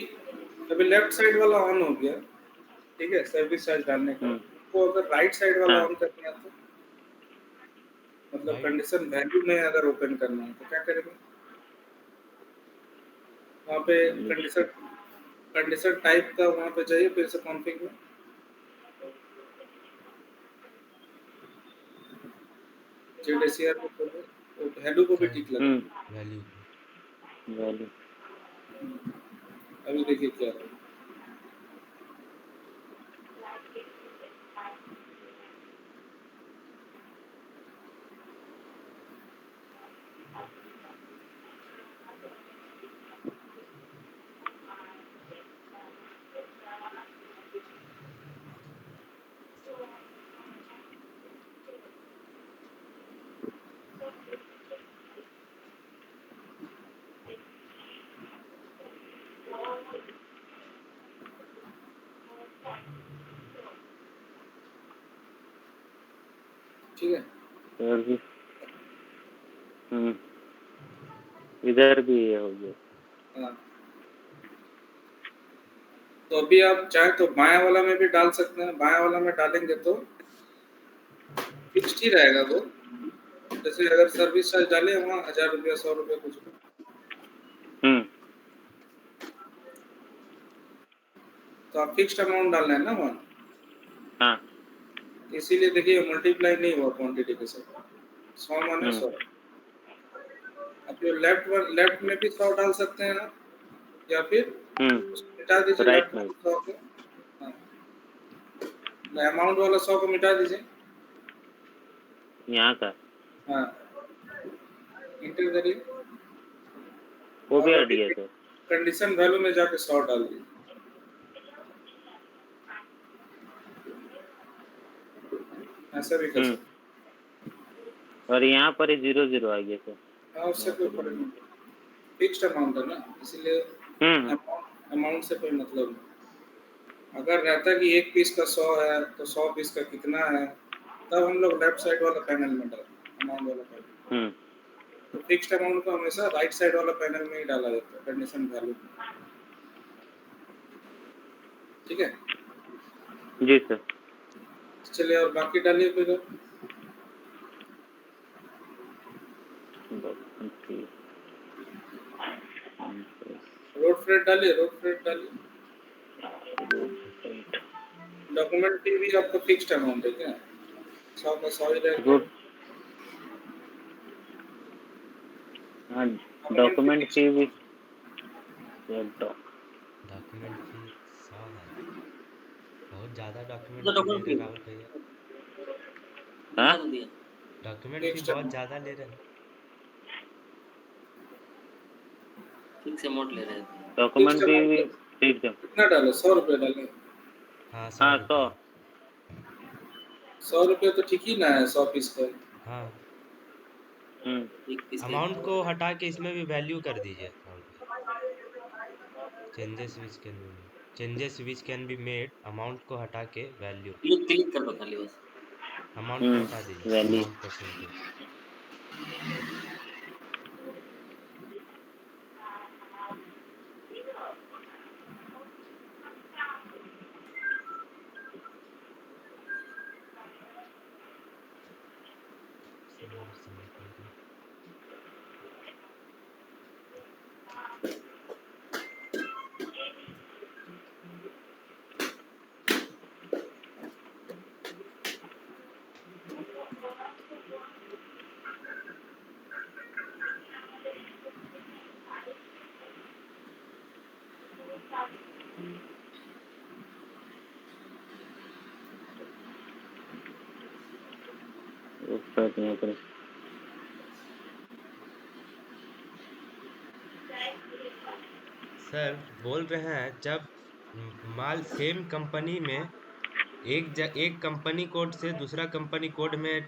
लेफ्ट साइड वाला ऑन हो गया, ठीक है, सर्विस चार्ज डालने का। तो अगर राइट साइड वाला हाँ ऑन करना है तो मतलब राइट कंडीशन वैल्यू में अगर ओपन करना है तो क्या करेंगे? वहाँ पे कंडीशन टाइप का वहाँ पे जाइए, फिर से कॉन्फ़िग में जेडसीआर को खोलो, तो वैल्यू को भी टिक लगा। वैल्यू वैल्यू अभी देखिए क्या है। ठीक है, और भी इधर भी ये हो गया। हाँ। तो अभी आप चाहे तो बाएं वाला में भी डाल सकते हैं। बाएं वाला में डालेंगे तो फिक्स्ड ही रहेगा वो। जैसे अगर सर्विस चार्ज डाले वहाँ 1000 रुपया 100 रुपया कुछ भी। तो आप फिक्स्ड अमाउंट डालना है ना वहाँ, हाँ इसीलिए देखिए मल्टीप्लाई नहीं हुआ क्वांटिटी के साथ। 100 माने 100। अब जो लेफ्ट में भी 100 डाल सकते हैं आप, या फिर उसको मिटा दीजिए राइट लेफ्ट में वाले 100 को। हाँ, अमाउंट वाला 100 को मिटा दीजिए। यहाँ का हाँ, इंटर करिए वो भी और हट अभी गया सर। कंडीशन वैल्यू में जाके 100 डाल दीजिए। ऐसा भी कर सकते हैं। और यहाँ पर ही 0 आ गया सर। हाँ, उससे कोई फर्क नहीं, फिक्स्ड अमाउंट है ना, इसीलिए अमाउंट से कोई मतलब नहीं। अगर रहता कि एक पीस का 100 है तो 100 पीस का कितना है, तब हम लोग लेफ्ट साइड वाला पैनल में डालते अमाउंट वाला पैनल। तो फिक्स्ड अमाउंट को हमेशा राइट साइड वाला पैनल में ही डाला जाता है, कंडीशन वैल्यू। ठीक है जी सर। चलिए, और बाकी डालिए फिर। रोड फ्रेट डालिए, रोड फ्रेट डालिए। डॉक्यूमेंट फी भी आपका फिक्स्ड अमाउंट है क्या? 100 का 100 ही रहेगा। हाँ, डॉक्यूमेंट फी भी डॉक्यूमेंट फी 100 है, बहुत ज़्यादा डॉक्यूमेंट तो फी ले डॉक्यूमेंट रहे फी राहुल भैया। दिया तो दिया। डॉक्यूमेंट फी Fixed बहुत amount। ज़्यादा ले रहे हैं। फिक्स अमाउंट ले रहे थे। डॉक्यूमेंट फिक्स्ड फी अमाउंट भी ठीक है। कितना डालो? 100 रुपये डालें। हाँ, 100 हाँ, 100। रुपये। 100 रुपये तो ठीक ही ना है 100 पीस का। हाँ, एक पीस का अमाउंट को हटा के इसमें भी वैल्यू कर दीजिए राहुल भैया। Changes which can be made, amount को हटा के वैल्यू, क्लिक कर दो खाली बस। अमाउंट को हटा दीजिए, वैल्यू। Amount percentage. सर बोल रहे हैं जब माल सेम कंपनी में एक कंपनी कोड से दूसरा कंपनी कोड में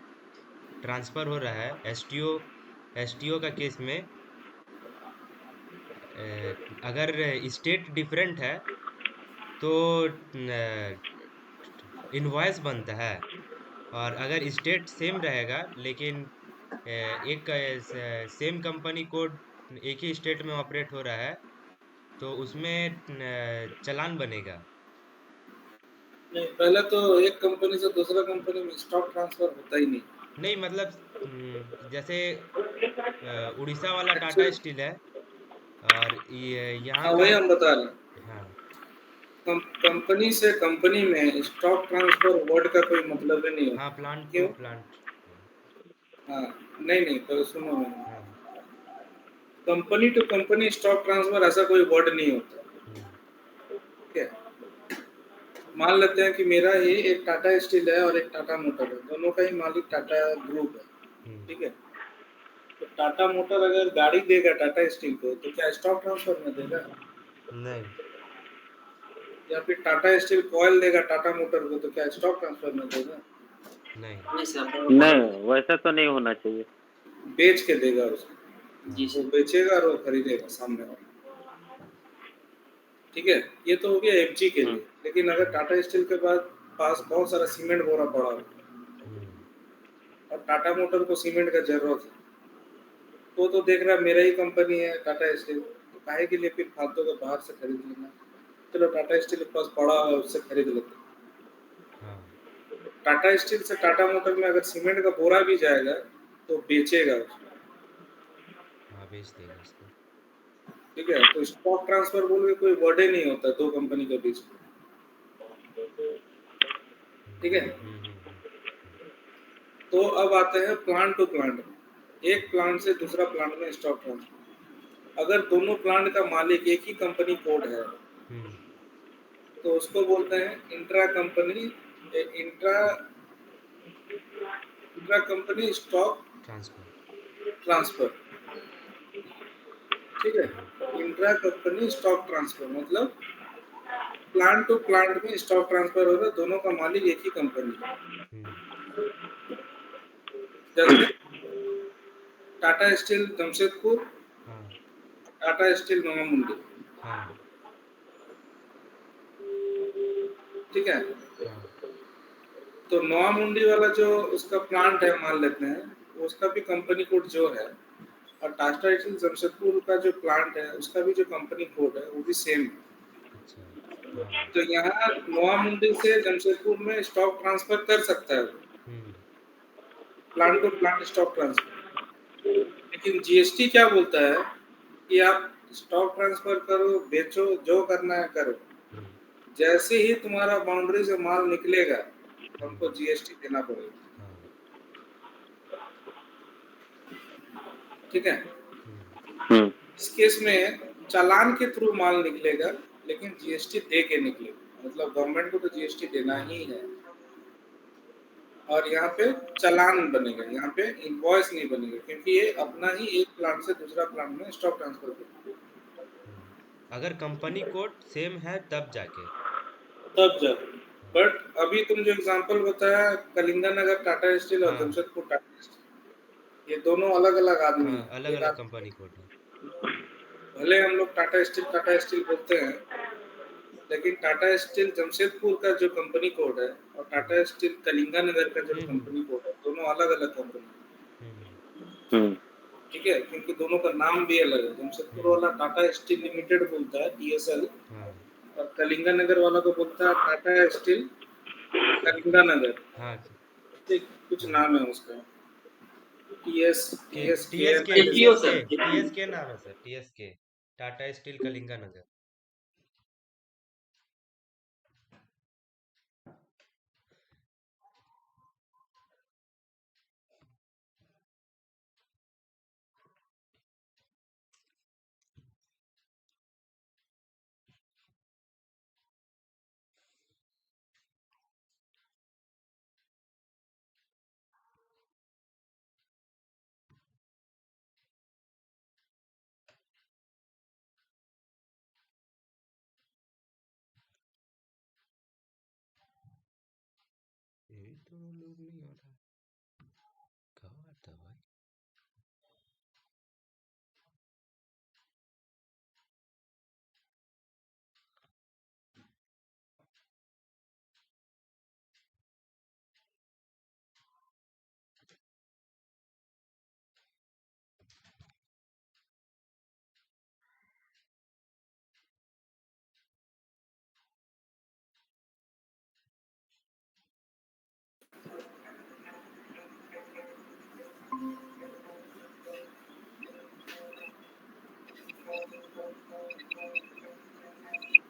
ट्रांसफर हो रहा है, एसटीओ का केस में अगर स्टेट डिफरेंट है तो इनवॉइस बनता है, और अगर स्टेट सेम रहेगा लेकिन एक सेम कंपनी कोड एक ही स्टेट में ऑपरेट हो रहा है तो उसमें चालान बनेगा। नहीं, पहले तो एक कंपनी से दूसरा कंपनी में स्टॉक ट्रांसफर होता ही नहीं। नहीं मतलब जैसे उड़ीसा वाला टाटा एक्चुअली स्टील है और यहाँ हाँ, का। वही हम बता रहे हैं। हाँ, कंपनी से कंपनी में स्टॉक ट्रांसफर वर्ड का कोई मतलब ही नहीं हाँ, होता। प्लांट टू क्यों? प्लांट। हाँ, नहीं तो सुनो मैंने, हाँ। Company to company stock transfer ऐसा कोई वर्ड नहीं होता। ठीक है, मान लेते हैं कि मेरा ही एक टाटा स्टील है और एक टाटा मोटर है, दोनों का ही मालिक टाटा ग्रुप है। ठीक है, तो टाटा मोटर अगर गाड़ी देगा टाटा स्टील को तो क्या स्टॉक ट्रांसफर में देगा? नहीं, या फिर टाटा स्टील कॉयल देगा टाटा मोटर को तो क्या स्टॉक ट्रांसफर में देगा? नहीं, नहीं, वैसा तो नहीं होना चाहिए। बेच के देगा उसको, जी वो सर। बेचेगा और वो खरीदेगा सामने वाला। ठीक है, ये तो हो गया एफजी के लिए। लेकिन अगर टाटा स्टील के पास बहुत सारा सीमेंट बोरा पड़ा हो और टाटा मोटर को सीमेंट का जरूरत है, तो देख रहा मेरा ही कंपनी है टाटा स्टील, तो काहे के लिए फिर फालतू का बाहर से खरीद लेना? चलो टाटा स्टील के पास पड़ा है उससे खरीद लेते। हाँ, टाटा स्टील से टाटा मोटर में अगर सीमेंट का बोरा भी जाएगा तो बेचेगा उसको। हाँ, बेच देगा उसको। ठीक है, तो स्टॉक ट्रांसफर बोल के कोई वर्ड ही नहीं होता दो कंपनी के बीच में। ठीक है, तो अब आते हैं प्लांट टू प्लांट में। एक प्लांट से दूसरा प्लांट में स्टॉक ट्रांसफर। अगर दोनों प्लांट का मालिक एक ही कंपनी कोड है तो उसको बोलते हैं इंट्रा कंपनी स्टॉक ट्रांसफर। ठीक है, इंट्रा कंपनी स्टॉक ट्रांसफर मतलब प्लांट टू प्लांट में स्टॉक ट्रांसफर हो रहा है, दोनों का मालिक एक ही कंपनी है। जैसे टाटा स्टील जमशेदपुर, हाँ टाटा स्टील नोआमुंडी, हाँ ठीक है। हाँ तो नोआमुंडी वाला जो उसका प्लांट है मान लेते हैं, उसका भी कंपनी कोड जो है, और टाटा स्टील जमशेदपुर का जो प्लांट है उसका भी जो कंपनी कोड है वो भी सेम है। अच्छा हाँ तो यहाँ नोआमुंडी से जमशेदपुर में स्टॉक ट्रांसफर कर सकता है वो, hmm plant to plant stock transfer. लेकिन जीएसटी क्या बोलता है कि आप स्टॉक ट्रांसफर करो, बेचो, जो करना है करो, हम्म जैसे ही तुम्हारा बाउंड्री से माल निकलेगा हमको हम्म जीएसटी देना पड़ेगा, हाँ ठीक है। हम्म इस केस में चालान के थ्रू माल निकलेगा, लेकिन जीएसटी दे के निकलेगा, मतलब गवर्नमेंट को तो जीएसटी देना ही है। और यहाँ पे चालान बनेगा, यहाँ पे इनवॉइस नहीं बनेगा, क्योंकि ये अपना ही एक प्लांट से दूसरा प्लांट में स्टॉक ट्रांसफर करेगा। अगर कंपनी कोड सेम है तब जाके तब जब, हाँ बट अभी तुम जो एग्जांपल बताया, कलिंगा नगर टाटा स्टील और हाँ जमशेदपुर टाटा स्टील, ये दोनों अलग अलग आदमी हाँ हैं। अलग एक अलग आदमी, कंपनी कोड है भले हम लोग टाटा स्टील बोलते हैं, लेकिन टाटा स्टील जमशेदपुर का जो कंपनी कोड है और टाटा स्टील कलिंगा नगर का जो हम्म कंपनी कोड है, दोनों अलग अलग कंपनी हम्म ठीक है, क्योंकि दोनों का नाम भी अलग है। जमशेदपुर वाला टाटा स्टील लिमिटेड बोलता है, टीएसएल, हाँ और कलिंगा नगर वाला को बोलता है टाटा स्टील कलिंगा नगर, हाँ ठीक, कुछ हाँ नाम है उसका, टीएस के टीएस के टीएस एल के ऐसे। एपीओ टीएस के सर, टीएस के नाम है सर टीएस के टाटा स्टील कलिंगा नगर यही तो लोग नहीं आ रहा कहाँ आता भाई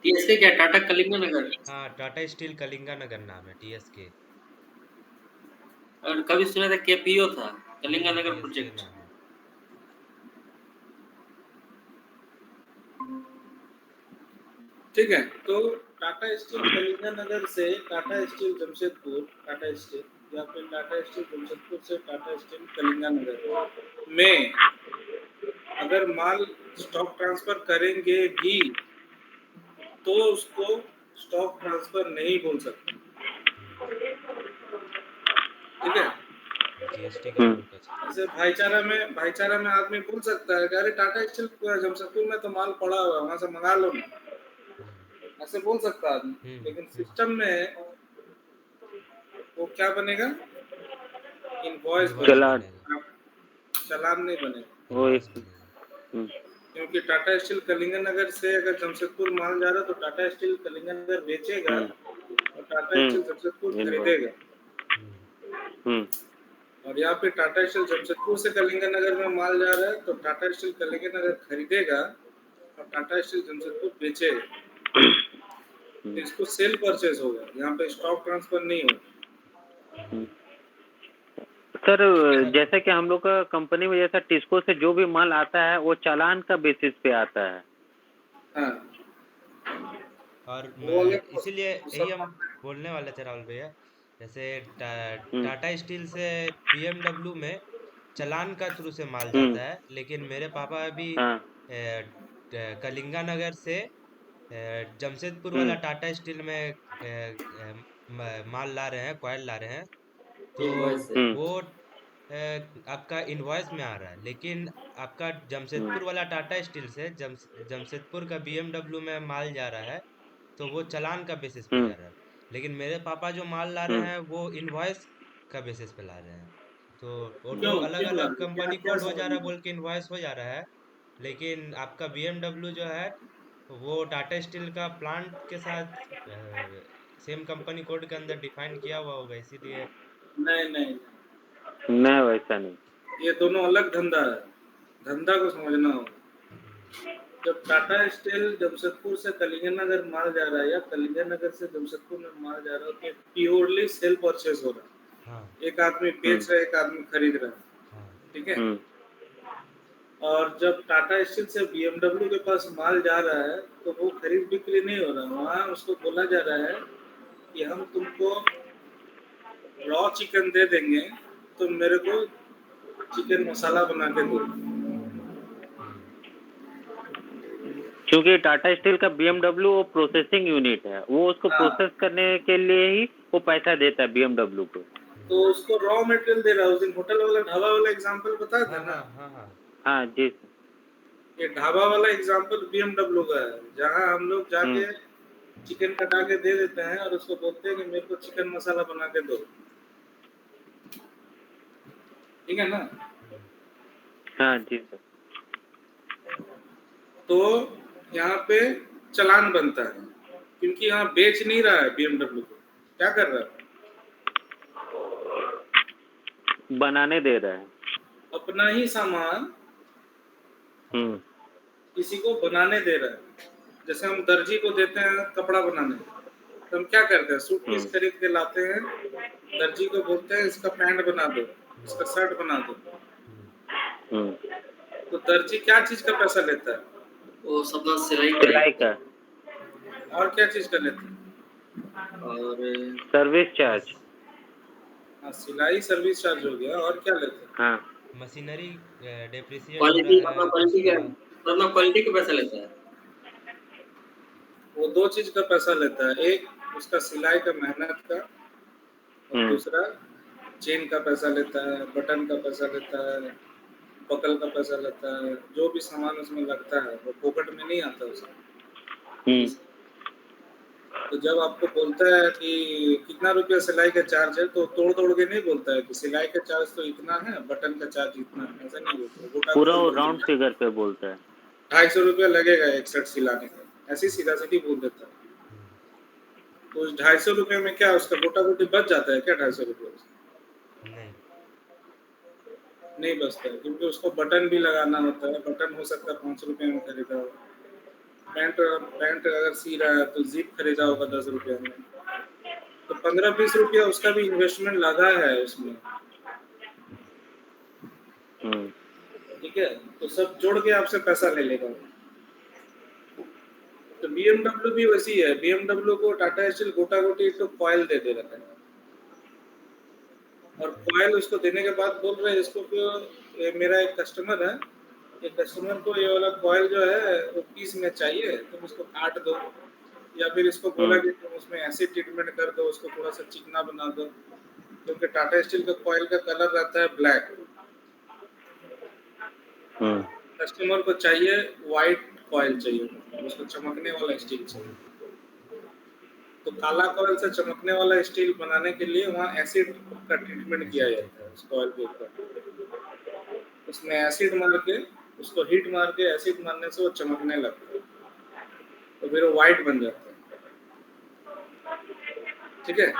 टीएसके क्या, टाटा कलिंगा नगर। हाँ टाटा स्टील कलिंगा नगर नाम है टीएस के और कभी सुना था केपीओ था, कलिंगा नगर टीएस के प्रोजेक्ट। नाम है ठीक है, तो टाटा स्टील कलिंगा नगर से टाटा स्टील जमशेदपुर, टाटा स्टील या फिर टाटा स्टील जमशेदपुर से टाटा स्टील कलिंगा नगर में अगर माल स्टॉक ट्रांसफर करेंगे भी तो उसको स्टॉक ट्रांसफर नहीं बोल सकते, ठीक है। जीएसटी का रूल का जैसे भाईचारा में आदमी बोल सकता है कि अरे टाटा स्टील जमशेदपुर में तो माल पड़ा हुआ है, वहां से मंगा लो ना, ऐसे बोल सकता है आदमी। लेकिन सिस्टम में वो क्या बनेगा, इनवॉइस इनवॉइस चलान। बनेगा चालान नहीं बनेगा, वो इनवॉइस बनेगा क्योंकि टाटा स्टील कलिंगा नगर से अगर जमशेदपुर माल जा रहा है तो टाटा स्टील कलिंगा नगर बेचेगा और टाटा स्टील जमशेदपुर खरीदेगा। और यहाँ पे टाटा स्टील जमशेदपुर से कलिंगा नगर में माल जा रहा है तो टाटा स्टील कलिंगा नगर खरीदेगा और टाटा स्टील जमशेदपुर बेचेगा। तो इसको सेल परचेज होगा, यहाँ पे स्टॉक ट्रांसफर नहीं होगा। सर जैसा कि हम लोग का कंपनी में जैसा टिस्को से जो भी माल आता है वो चालान का बेसिस पे आता है। हाँ, और वो अलग इसीलिए यही हम सब बोलने वाले थे राहुल भैया जैसे टाटा स्टील से बीएमडब्ल्यू में चालान का थ्रू से माल जाता है लेकिन मेरे पापा अभी हाँ। कलिंगा नगर से जमशेदपुर वाला टाटा स्टील में माल ला रहे हैं कॉयल ला रहे हैं तो इनवॉइस से। वो आपका इनवॉइस में आ रहा है, लेकिन आपका जमशेदपुर वाला टाटा स्टील से जमशेदपुर का बीएमडब्ल्यू में माल जा रहा है, तो वो चालान का बेसिस पे जा रहा है। लेकिन मेरे पापा जो माल ला रहे हैं वो इनवॉइस का बेसिस पे ला रहे हैं। तो ऑटो क्यों अलग क्यों ला अलग रहे? क्या कंपनी क्या कोड हो जा रहा है समझ बोल के इनवॉइस हो जा रहा है, लेकिन आपका बीएमडब्ल्यू जो है वो टाटा स्टील का प्लांट के साथ सेम कंपनी कोड के अंदर डिफाइन किया हुआ होगा, इसीलिए नहीं नहीं, नहीं वैसा नहीं। ये दोनों अलग धंधा है, धंधा को समझना होगा। जब टाटा स्टील जमशेदपुर से कलिंगनगर माल जा रहा है या कलिंगनगर से जमशेदपुर में माल जा रहा है, तो प्योरली सेल परचेज हो रहा है। हाँ एक आदमी बेच रहा है, एक आदमी खरीद रहा है, हाँ ठीक है। हम्म, और जब टाटा स्टील से बीएमडब्ल्यू के पास माल जा रहा है तो वो खरीद बिक्री नहीं हो रहा, वहाँ उसको बोला जा रहा है कि हम तुमको रॉ चिकन दे देंगे, तुम मेरे को चिकन मसाला बना के दो। हम्म, क्योंकि टाटा स्टील का बीएमडब्ल्यू वो प्रोसेसिंग यूनिट है, वो उसको हाँ, प्रोसेस करने के लिए ही वो पैसा देता है बीएमडब्ल्यू को। तो उसको रॉ मटेरियल दे रहा है। उस दिन होटल वाला ढाबा वाला एग्जांपल बताया था हाँ ना, हाँ हाँ हाँ हाँ जी सर। ये ढाबा वाला एग्जांपल बीएमडब्ल्यू का है, जहाँ हम लोग हम्म, जाके चिकन कटा के दे देते हैं और उसको बोलते हैं कि मेरे को चिकन मसाला बना के दो, ठीक है ना। हम्म, हाँ जी सर। तो यहाँ पे चालान बनता है, क्योंकि यहाँ बेच नहीं रहा है बीएमडब्ल्यू को, क्या कर रहा है, बनाने दे रहा है। अपना ही सामान हम्म, किसी को बनाने दे रहा है। जैसे हम दर्जी को देते हैं कपड़ा बनाने, तो हम क्या करते हैं, सूट पीस खरीद के लाते हैं, दर्जी को बोलते हैं इसका पैंट बना दो, इसका शर्ट बना दो। हम्म, हम्म, तो दर्जी क्या चीज का पैसा लेता है, वो सबका सिलाई सिलाई का और क्या चीज का लेता है, और सर्विस चार्ज। हाँ, सिलाई सर्विस चार्ज हो गया, और क्या लेते हैं, हाँ मशीनरी डेप्रिसिएट हो क्वालिटी, रहा अपना है क्वालिटी का, उसका। अपना क्वालिटी का पैसा लेता है। वो दो चीज का पैसा लेता है, एक उसका सिलाई का मेहनत का, और हम्म, दूसरा चेन का पैसा लेता है, बटन का पैसा लेता है, बकल का पैसा लेता है, जो भी सामान उसमें लगता है वो पॉकेट में नहीं आता उसका। तो जब आपको बोलता है कि कितना रुपया सिलाई का चार्ज है, तो तोड़ तोड़ के नहीं बोलता है कि सिलाई का चार्ज तो इतना है, बटन का चार्ज इतना है, ऐसा नहीं बोलता, गोटा पूरा गोटी वो बोल राउंड देता फिगर पे बोलता है। है 250 रुपया लगेगा एक शर्ट सिलाने का, ऐसी सीधा सीधी बोल देता है। हम्म, तो उस 250 रुपये में क्या उसका गोटा गोटी बच जाता है क्या, 250 रुपये नहीं। नहीं बचता है, क्योंकि उसको बटन भी लगाना होता है, बटन हो सकता है 5 रुपये में खरीदा हो, पैंट पैंट अगर सी रहा है तो जीप खरीदा होगा 10 रुपये में, तो 15-20 रुपया उसका भी इन्वेस्टमेंट लगा है उसमें, हम्म, ठीक है। तो सब जोड़ के आपसे पैसा ले लेगा। तो बीएमडब्ल्यू भी वैसी है, बीएमडब्ल्यू को टाटा स्टील गोटा गोटी तो कॉयल दे दे रहा है, और कॉयल उसको देने के बाद बोल रहे हैं इसको कि ये मेरा एक कस्टमर है, ये कस्टमर को ये वाला कॉयल जो है वो पीस में चाहिए, तुम उसको काट दो, या फिर इसको बोला कि तुम उसमें एसिड ट्रीटमेंट कर दो, उसको थोड़ा सा चिकना बना दो, क्योंकि टाटा स्टील का कॉयल का कलर रहता है ब्लैक, हम्म, कस्टमर को चाहिए वाइट कॉयल चाहिए, उसको चमकने वाला स्टील चाहिए। तो काला कॉयल से चमकने वाला स्टील बनाने के लिए वहाँ एसिड का ट्रीटमेंट किया एसिड जाता है उस कॉयल के ऊपर, उसमें एसिड मार के, उसको हीट मार के, एसिड मारने से वो चमकने लगता है, तो फिर वो वाइट बन जाता है, ठीक है।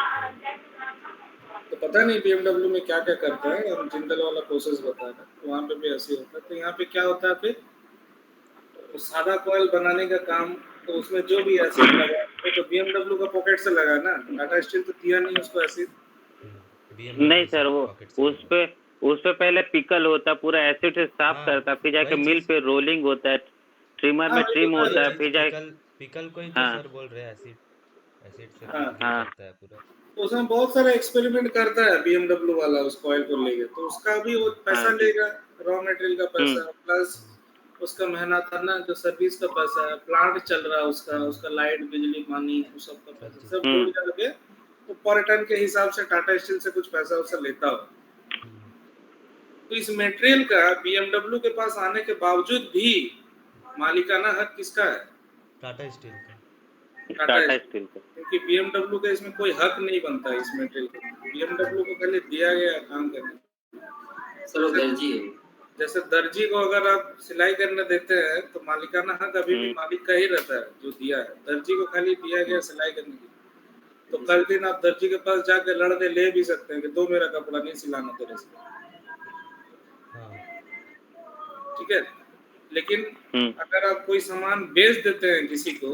तो पता नहीं बीएमडब्ल्यू में क्या क्या करता है, हम जिंदल वाला प्रोसेस बताया था, तो वहाँ पे भी ऐसे ही होता है। तो यहाँ पे क्या होता है, फिर तो सादा कॉयल बनाने का काम, तो उसमें जो भी एसिड लगा तो बीएमडब्ल्यू का पॉकेट से लगा ना, टाटा स्टील तो दिया नहीं उसको एसिड। नहीं बीएमडब्ल्यू से सर, वो पॉकेट से उस लिया। पे उस पे पहले पिकल होता है, पूरा एसिड से साफ हाँ, करता है, फिर जाके वही मिल चीज। पे रोलिंग होता है, ट्रिमर हाँ में वही ट्रिम बता वही होता रहे है, हैं। चीज फिर जाके। पिकल को ही तो हाँ सर बोल रहे हैं, एसिड से हाँ, पिकलिंग हाँ करता है पूरा। तो उसमें बहुत सारे एक्सपेरिमेंट करता है बीएमडब्ल्यू वाला उस कॉयल को लेके, तो उसका भी वो हाँ पैसा जी। लेगा, रॉ मटेरियल का पैसा प्लस हम्म, उसका मेहनत करना, जो सर्विस का पैसा है, प्लांट चल रहा है उसका, हम्म, उसका लाइट बिजली पानी उस सब का सब पैसा, चीज। सब जोड़ हम्म, करके तो पर टन के हिसाब से टाटा स्टील से कुछ पैसा उससे लेता हो, हम्म, तो इस मटेरियल का BMW के पास आने के बावजूद भी मालिकाना हक किसका है? टाटा स्टील का। टाटा स्टील का। क्योंकि BMW का इसमें कोई हक नहीं बनता इस मटेरियल का। BMW को खाली दिया गया काम करने। सर वो दर्जी है। जैसे दर्जी को अगर आप सिलाई करने देते हैं तो मालिकाना हक अभी भी मालिक का ही रहता है जो दिया है। दर्जी को खाली दिया गया सिलाई करने के लिए। तो कल दिन आप दर्जी के पास जाके लड़ के ले भी सकते हैं कि दो मेरा कपड़ा नहीं सिलाना तेरे से, ठीक है। लेकिन अगर आप कोई सामान बेच देते हैं किसी को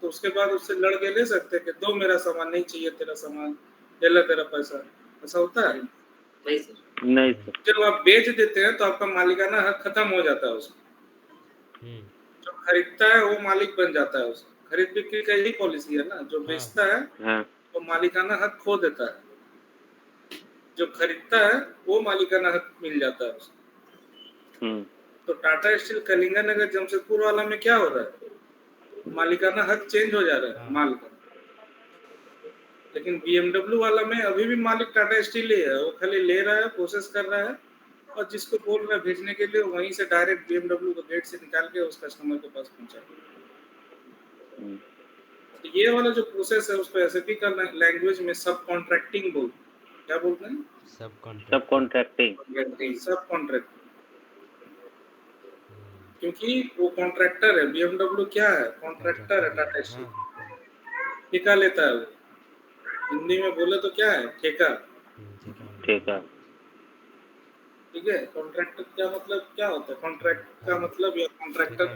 तो उसके बाद उससे लड़ के ले सकते हैं कि दो मेरा सामान नहीं चाहिए, तेरा सामान ले ले तेरा पैसा। ऐसा होता है? नहीं सर। नहीं सर। जब आप बेच देते हैं तो आपका मालिकाना हक खत्म हो जाता है उसमें। जो खरीदता है वो मालिक बन जाता है उसमें। खरीद बिक्री का यही पॉलिसी है ना। जो बेचता है वो मालिकाना हक खो देता है, जो खरीदता है वो मालिकाना हक मिल जाता है उसको। तो टाटा स्टील कलिंगा नगर जमशेदपुर वाला में क्या हो रहा है? मालिकाना हक चेंज हो जा रहा है माल का। लेकिन BMW वाला में अभी भी मालिक टाटा स्टील ही है। वो खाली ले रहा है, प्रोसेस कर रहा है और जिसको बोल रहा है भेजने के लिए वहीं से डायरेक्ट BMW को गेट से निकाल के उस कस्टमर के पास पहुंचा। तो ये वाला जो प्रोसेस है उसको SAP का लैंग्वेज में सब कॉन्ट्रैक्टिंग बोलते हैं। क्या बोलते हैं? सब कॉन्ट्रैक्टिंग। सब कॉन्ट्रैक्ट। क्योंकि वो कॉन्ट्रैक्टर है। BMW क्या है? कॉन्ट्रैक्टर है टाटा स्टील। ठेका लेता है वो। हिंदी में बोले तो क्या है? ठेका। ठेका। ठीक है। कॉन्ट्रैक्टर क्या मतलब क्या होता है? कॉन्ट्रैक्ट का मतलब या कॉन्ट्रैक्टर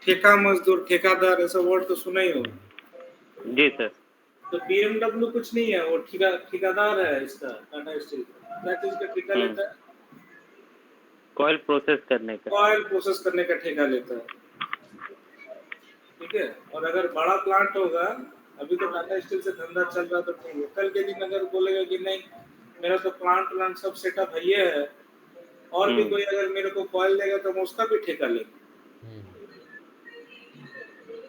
ठेका मजदूर ठेकादार ऐसा वर्ड तो सुना ही होगा। जी सर। तो BMW कुछ नहीं है, वो ठेकादार है इसका टाटा स्टील। क्या चीज का ठेका लेता है? कॉइल प्रोसेस करने का। कॉइल प्रोसेस करने का ठेका लेता है, ठीक है। और अगर बड़ा प्लांट होगा, अभी तो टाटा स्टील से धंधा चल रहा तो ठीक है। कल के दिन अगर बोलेगा कि नहीं मेरा तो प्लांट सब सेटअप है ये है और भी कोई अगर मेरे को कॉइल देगा तो मैं उसका भी ठेका लेंगे।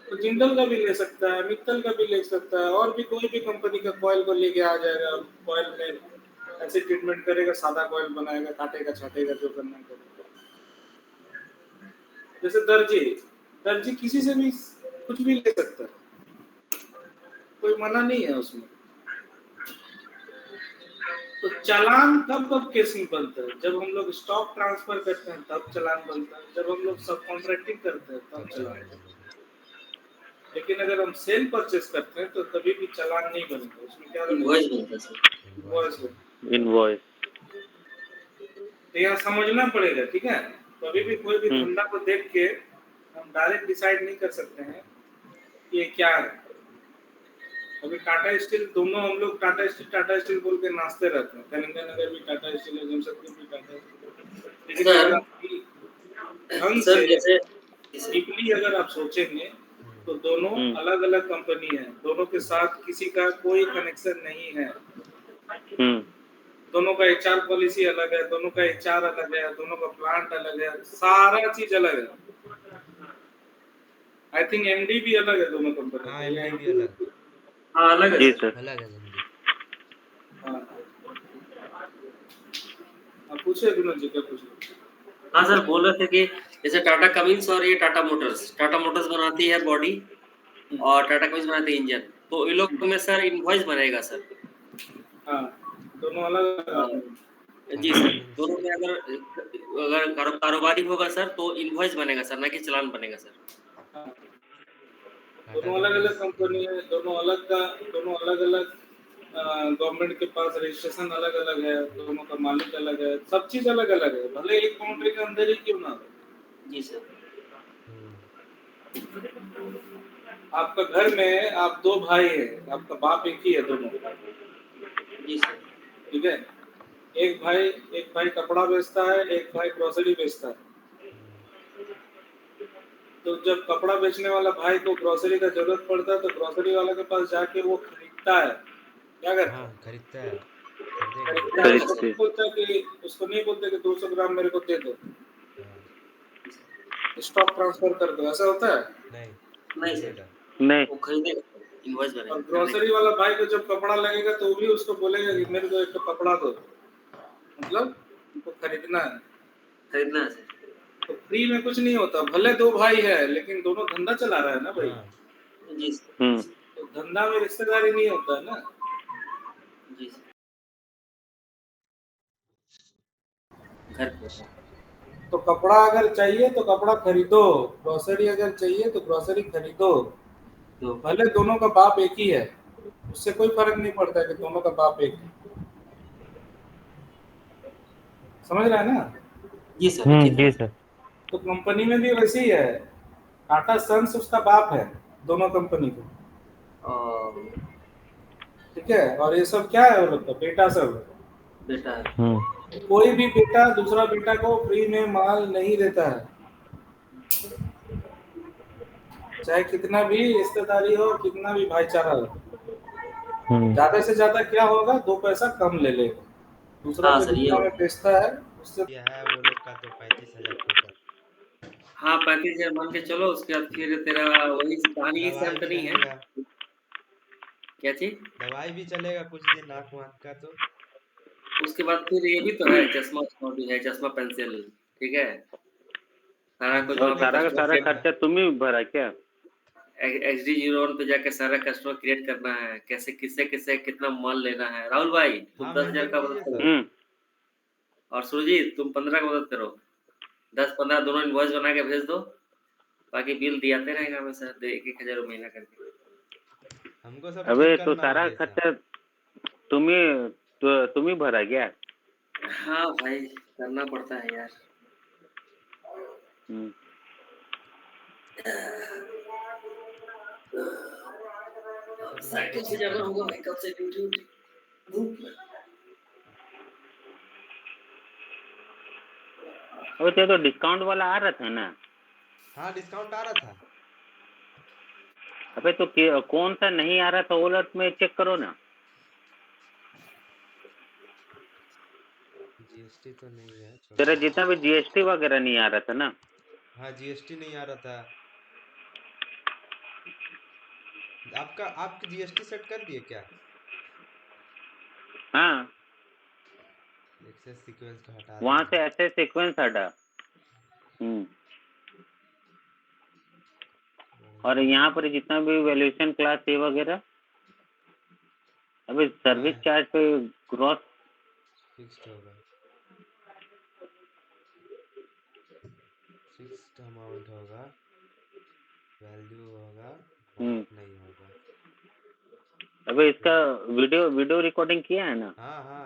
तो जिंदल का भी ले सकता है, मित्तल का भी ले सकता है और भी कोई भी कंपनी का कॉइल को लेके आ जाएगा। कॉइल में ऐसे ट्रीटमेंट करेगा, सादा कॉइल बनाएगा, काटेगा छाटेगा जो करना करेगा। जैसे दर्जी किसी से भी कुछ भी ले सकता है, कोई मना नहीं है उसमें। तो चालान कब केस में बनता है? जब हम लोग स्टॉक ट्रांसफर करते हैं तब चालान बनता है। जब हम लोग सब कॉन्ट्रैक्टिंग करते हैं तब चालान बनता है। लेकिन अगर हम सेल परचेस करते हैं तो कभी भी चालान नहीं बनेगा। उसमें क्या इनवॉइस बनता है सर। इनवॉइस। तो यहाँ समझना पड़ेगा, ठीक है। कभी भी कोई भी धंधा को देख के हम डायरेक्ट डिसाइड नहीं कर सकते हैं कि ये क्या है। अभी टाटा स्टील दोनों हम लोग टाटा स्टील बोल के नाचते रहते हैं। कलिंगा नगर भी टाटा स्टील है, जमशेदपुर भी टाटा स्टील। लेकिन डीपली अगर आप सोचेंगे तो दोनों अलग अलग कंपनी है। दोनों के साथ किसी का कोई कनेक्शन नहीं है। दोनों का HR पॉलिसी अलग है, दोनों का HR अलग है, दोनों का प्लांट अलग है, सारा चीज अलग है। आई थिंक MD भी अलग है दोनों कंपनी। हाँ MD भी अलग। हाँ अलग है। जी सर। अलग है MD। हाँ आप पूछे विनोद जी क्या पूछे? हाँ सर बोल रहे थे कि जैसे टाटा कमिंस और ये टाटा मोटर्स बनाती है बॉडी और टाटा कमिंस बनाती है इंजन। तो ये लोग में सर इनवॉइस बनेगा सर। हाँ दोनों अलग। जी सर। दोनों में अगर कारोबारी होगा सर तो इनवॉइस बनेगा सर, ना कि चालान बनेगा सर। दोनों अलग अलग कंपनी है, दोनों अलग अलग गवर्नमेंट के पास रजिस्ट्रेशन अलग अलग है, दोनों का मालिक अलग है, सब चीज अलग अलग है, भले एक बाउंड्री के अंदर ही क्यों ना हो। जी सर। आपका घर में आप दो भाई हैं, आपका बाप एक ही है दोनों। जी सर। ठीक है। एक भाई कपड़ा बेचता है, एक भाई ग्रोसरी बेचता है। तो जब कपड़ा बेचने वाला भाई को ग्रोसरी का जरूरत पड़ता है तो ग्रोसरी वाला के पास जाके वो खरीदता है। क्या करता है? खरीदता है। बोलता है कि उसको नहीं बोलते कि 200 ग्राम मेरे को दे दो, स्टॉक ट्रांसफर कर दो। ऐसा होता है? नहीं सर। नहीं। वो खरीदेगा, इनवॉइस बनेगा। और ग्रोसरी वाला भाई को जब कपड़ा लगेगा तो वो भी उसको बोलेगा कि मेरे को एक कपड़ा दो। मतलब उनको खरीदना है। खरीदना है सर। तो फ्री में कुछ नहीं होता, भले दो भाई है लेकिन दोनों धंधा चला रहा है ना भाई। हाँ जी सर। तो धंधा में रिश्तेदारी नहीं होता है ना। जी सर। घर पे होता है। तो कपड़ा अगर चाहिए तो कपड़ा खरीदो, ग्रोसरी अगर चाहिए तो ग्रोसरी खरीदो, तो भले दोनों का बाप एक ही है, उससे कोई फर्क नहीं पड़ता कि दोनों का बाप एक है। समझ रहा है ना। जी सर, अच्छी तरह जी से। सर। तो कंपनी में भी वैसे ही है, टाटा सन्स उसका बाप है, दोनों कंपनी को। और ठीक है, और ये सब क्या है वो लोग का बेटा सब। बेटा है। कोई भी बेटा दूसरा बेटा को फ्री में माल नहीं देता है, चाहे कितना भी रिश्तेदारी हो, कितना भी भाईचारा हो। ज्यादा से ज्यादा क्या होगा, 2 पैसा कम ले लेगा, दूसरा हाँ को सर, ये जितना में बेचता है उससे। ये है वो लोग का तो 35,000 टोटल। हाँ 35,000 मान के चलो। उसके बाद फिर तेरा वही कहानी ही दवाई सेम तो भी नहीं है। रहेगा, क्या चीज? दवाई भी चलेगा कुछ दिन आँख वाँख का तो। उसके बाद फिर ये भी तो है, चश्मा उश्मा भी है, चश्मा पेंसिल। ठीक है, सारा कुछ पेंसिल वहाँ और पे नहीं सारा का कुछ सारा कस्टमर करना है। खर्चा तुम ही भरा क्या? XD01 पे जाके सारा कस्टमर क्रिएट करना है, कैसे किससे किससे कितना माल लेना है। राहुल भाई तुम हाँ 10,000 मेंटेन का मदद कीजिए करो, सर। और सुरजीत तुम 15 का मदद करो। 10-15 दोनों इनवॉइस बना के भेज दो, बाकी बिल दियाते रहेगा हमेशा 1,000 महीना करके। हमको सब अबे ठीक तो करना सारा होगा ये सब। खर्चा तुम ही भरा क्या? हाँ भाई, करना पड़ता है यार। हम्म। सब हमको साइकिल से ठीक जाना करना होगा है। भाई कल से ड्यूटी। धूप में। अबे तेरे तो डिस्काउंट वाला आ रहा था ना। हाँ डिस्काउंट आ रहा था। अबे तो कौन सा नहीं आ रहा था वो अलर्ट में चेक करो ना। जीएसटी तो नहीं है, तेरा छोड़ो। जितना भी जीएसटी वगैरह नहीं आ रहा था ना। हाँ जीएसटी नहीं आ रहा था। आपकी जीएसटी सेट कर दिए क्या? हाँ, एक्सेस सीक्वेंस को हटा वहां से देंगे। ऐसे सीक्वेंस हटा। और बढ़िया। यहाँ पर जितना भी वैल्यूएशन क्लास ए वगैरह, अबे हाँ सर्विस चार्ज पे ग्रॉस। फिक्स्ड होगा, फिक्स्ड अमाउंट होगा, वैल्यू होगा, वॉट नहीं होगा। अबे इसका वीडियो वीडियो रिकॉर्डिंग किया है ना। हाँ हाँ